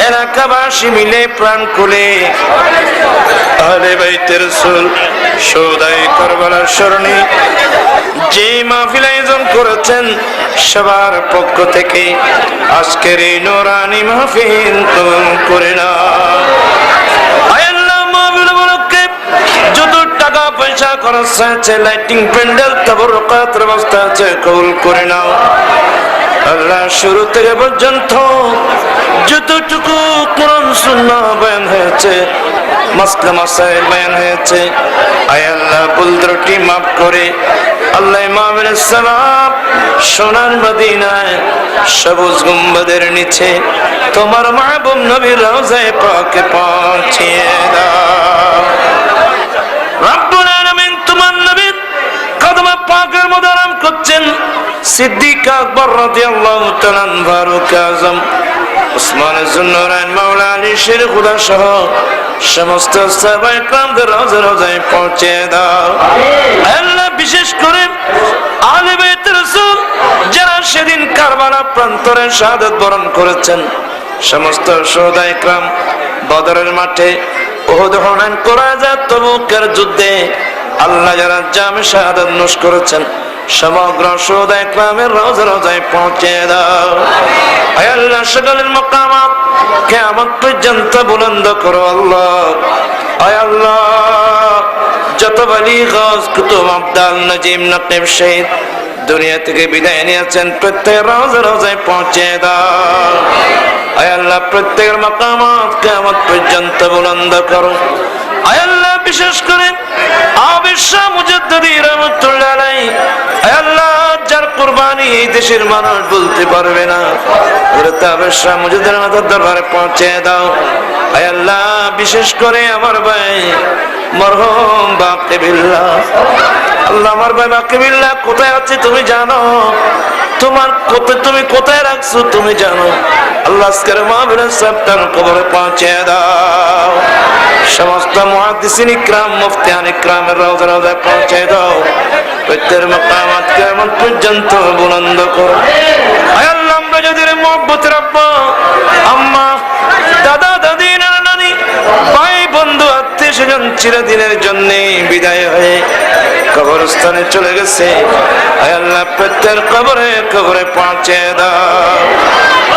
এলাকাবাসী মিলে প্রাণ খুলে আহলে বাইতের রাসূল শুহাদায়ে কারবালার স্মরণে যে মাহফিল আয়োজন করেছেন, সবার পক্ষ থেকে আজকের এই নূরানি মাহফিল কবুল করে না। আয় আল্লাহ, মাহফিল উপলক্ষে যত টাকা পয়সা খরচ হয়েছে, লাইটিং, প্যান্ডেল, তাবারুকাতের ব্যবস্থা আছে, কবুল করে নাও। আল্লাহ, শুরু থেকে পর্যন্ত যতটুকু কোরআন সুন্নাহ বয়ান হয়েছে, মাসলা মাসাইল বয়ান হয়েছে, আয় আল্লাহ ভুল ত্রুটি মাফ করে আল্লাহ মাহফিলের সওয়াব সোনার মদিনায় সবুজ গুম্বাদের নিচে তোমার মাহবুব নবীর রওজায়ে পাকে পৌঁছিয়ে দাও। রব্বুল আলামিন তোমার নবীর কদমে পাকের মধ্যে আরাম করছেন সিদ্দিক আকবর রাদিয়াল্লাহু তাআলা, ফারুক আযম, উসমান যুন্নুরাইন, মাওলা আলী শের খুদা সহ সমস্ত সাহাবায়ে কেরামদের রওজায় পৌঁছে দাও। আল্লাহ, বিশেষ করে আহলে বাইত রাসূল যারা সেদিন কারবালা প্রান্তরে শাহাদাত বরণ করেছেন, সমস্ত শুহাদায়ে কেরাম বদরের মাঠে, উহুদ, হুনাইন, কুরাইজা, তাবুকের যুদ্ধে আল্লাহ যারা জামে শাহাদাত নূশ করেছেন, সমগ্র শুহাদায়ে কেরামের রওজায় পৌঁছে দাও। আয় আল্লাহ, সকলের মাকামাত কিয়ামত পর্যন্ত বুলন্দ করো আল্লাহ। আয় আল্লাহ, যত ওলি, গাউস, কুতুব, আবদাল, নজিম, নকিব, শহীদ দুনিয়া থেকে বিদায় নিয়েছেন প্রত্যেক রোজা রোজায় পৌঁছে দাও। আয় আল্লাহ প্রত্যেকের মাকামাত কিয়ামত পর্যন্ত বুলন্দ করো। আয় আল্লাহ বিশেষ করে আবিশা মুজাদ্দিদি রাহমাতুল্লাহ আলাইহি, আয় আল্লাহ যার কুরবানি এই দেশের মানুষ বলতে পারবে না, আবিশা মুজাদ্দিদের মাথার দরবারে পৌঁছে দাও। আয় আল্লাহ বিশেষ করে আমার ভাই মরহুম বাকি বিল্লাহ, আল্লাহ আমার ভাই বাকি বিল্লাহ কোথায় আছে তুমি জানো, তোমার তুমি কোথায় রাখছো তুমি জানো। আল্লাহ আজকের মাহফিলের সবটার কবরে পৌঁছে দাও। সমস্ত মুহাদ্দিসিন ইকরাম মুফতিয়ান ইকরামের রওজা রওজায় পৌঁছে দাও। প্রত্যেকের মাকামাত কিয়ামত পর্যন্ত বুলন্দ করো। আয় আল্লাহ আমরা যাদের মুহাব্বতের আব্বা আম্মা দাদা দাদি নানা নানি ভাই বন্ধু আত্মীয় স্বজন চিরদিনের জন্য বিদায় হয়ে কবরস্থানে চলে গেছে, আয় আল্লাহ প্রত্যেক কবরে কবরে পৌঁছে দাও।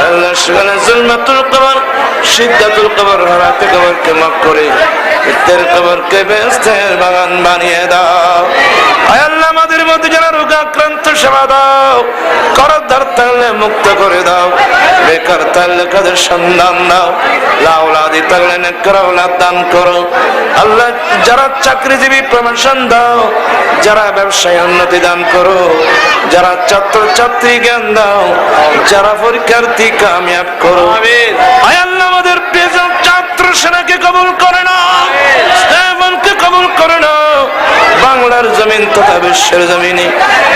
আল্লাহ সেখানে জুলমাতুল কবর সিদ্ধাতুল কবর হারাতে কবরকে মাফ করে প্রত্যেক কবরকে বেহেশতের বাগান বানিয়ে দাও। আয় আল্লাহ আমাদের মধ্যে যারা রোগাক্রান্ত সেবা দাও, করদার থাকলে মুক্ত করে দাও, বেকার থাকলে কাদের সন্ধান দাও, লাউলাদি থাকলে নেকর আওলাদ দান করো। আল্লাহ যারা চাকরিজীবী প্রমোশন দাও, যারা ব্যবসায় উন্নতি দান করো, যারা ছাত্র ছাত্রী জ্ঞান দাও, যারা পরীক্ষার্থী কামিয়াব করো। আয় আল্লাহ আমাদের প্রিয় ছাত্র সেনাকে কবুল করে না, ইসলামকে কবুল করে না। বাংলার জমিন তথা বিশ্বের জমিনে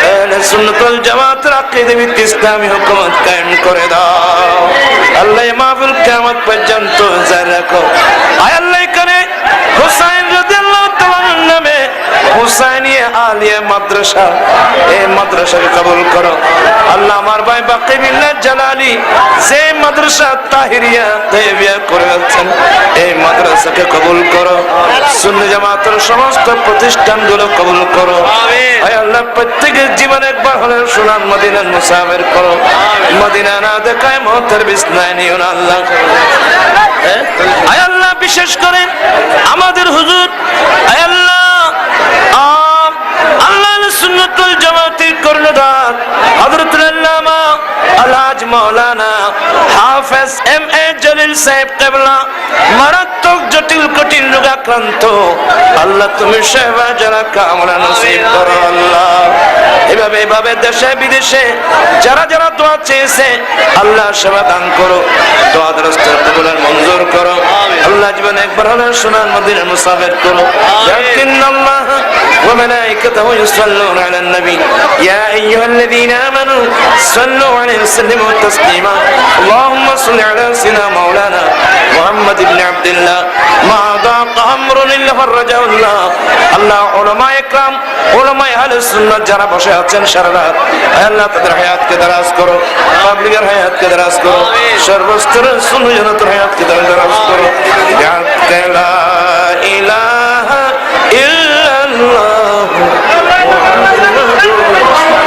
আহলে সুন্নাত ওয়াল জামাতের আকীদা ভিত্তিক ইসলামী হুকুমত কায়েম করে দাও। আল্লাহ মাহফিল কিয়ামত পর্যন্ত জারি রাখো। আয় আল্লাহ এখানে হুসাইন রাদিয়াল্লাহু তাআলার নামে হুসাইনিয়া আলিয়া মাদ্রাসা, এই মাদ্রাসাকে কবুল করো। আল্লাহ আমার ভাই বাকি বিল্লাহ জালালি যে মাদ্রাসা তাহিরিয়া তাইয়িবা করে আছেন, এই মাদ্রাসাকে কবুল করো। সুন্নি জামাতের সমস্ত প্রতিষ্ঠানগুলো কবুল করো। আয় আল্লাহ প্রত্যেকের জীবনে একবার হলে সুনাম মদিনার মুসাফির করো। মদিনা না দেখায় মওতের বিছনায় নিও না আল্লাহ। আয় আল্লাহ বিশেষ করে আমাদের হুজুর, আয় আল্লাহ আল্লাহ সুন্নাত ওয়াল জামাতের কর্ণধার হযরতুল আল্লামা আলহাজ মাওলানা হাফেজ এম এ জলিল সাহেব কিবলা মারাত্মক জটিল কঠিন রোগাক্রান্ত, আল্লাহ তুমি সেবা যারা কামনা নসিব করো। আল্লাহ এভাবে দেশে বিদেশে যারা যারা দোয়া চেয়েছে আল্লাহ সেবা দান করো, দোয়া দরস্ত কবুল মঞ্জুর করো। আল্লাহ জীবনে একবার হলে সোনার মদিনার মুসাফির করো। ইন্নাল্লাহ ওয়া মালাইকাতাহু ইউসাল্লুনা আলান নবী ইয়া আইয়ুহাল্লাযীনা আমানু সাল্লু আলাইহি ওয়া সাল্লিমু তাসলিমা আল্লাহুম্মা সাল্লি আলা সাইয়্যিদিনা মাওলানা মুহাম্মদ ইবনে আব্দুল্লাহ মা দাকা আমরুন ইল্লা ফারজাহুল্লাহ। আল্লাহ উলামায়ে ইকরাম উলামায়ে আহলে সুন্নাত যারা বসে আছেন সারা রাত, আল্লাহ তাদের হায়াতকে দারাজ করো, পাবলিকের হায়াতকে দারাজ করো, সর্বস্তরের সুন্নি জান্নাতের হায়াতকে দারাজ করো। ইয়া লা ইলাহা ইল্লাল্লাহ মুহাম্মাদুর রাসূলুল্লাহ।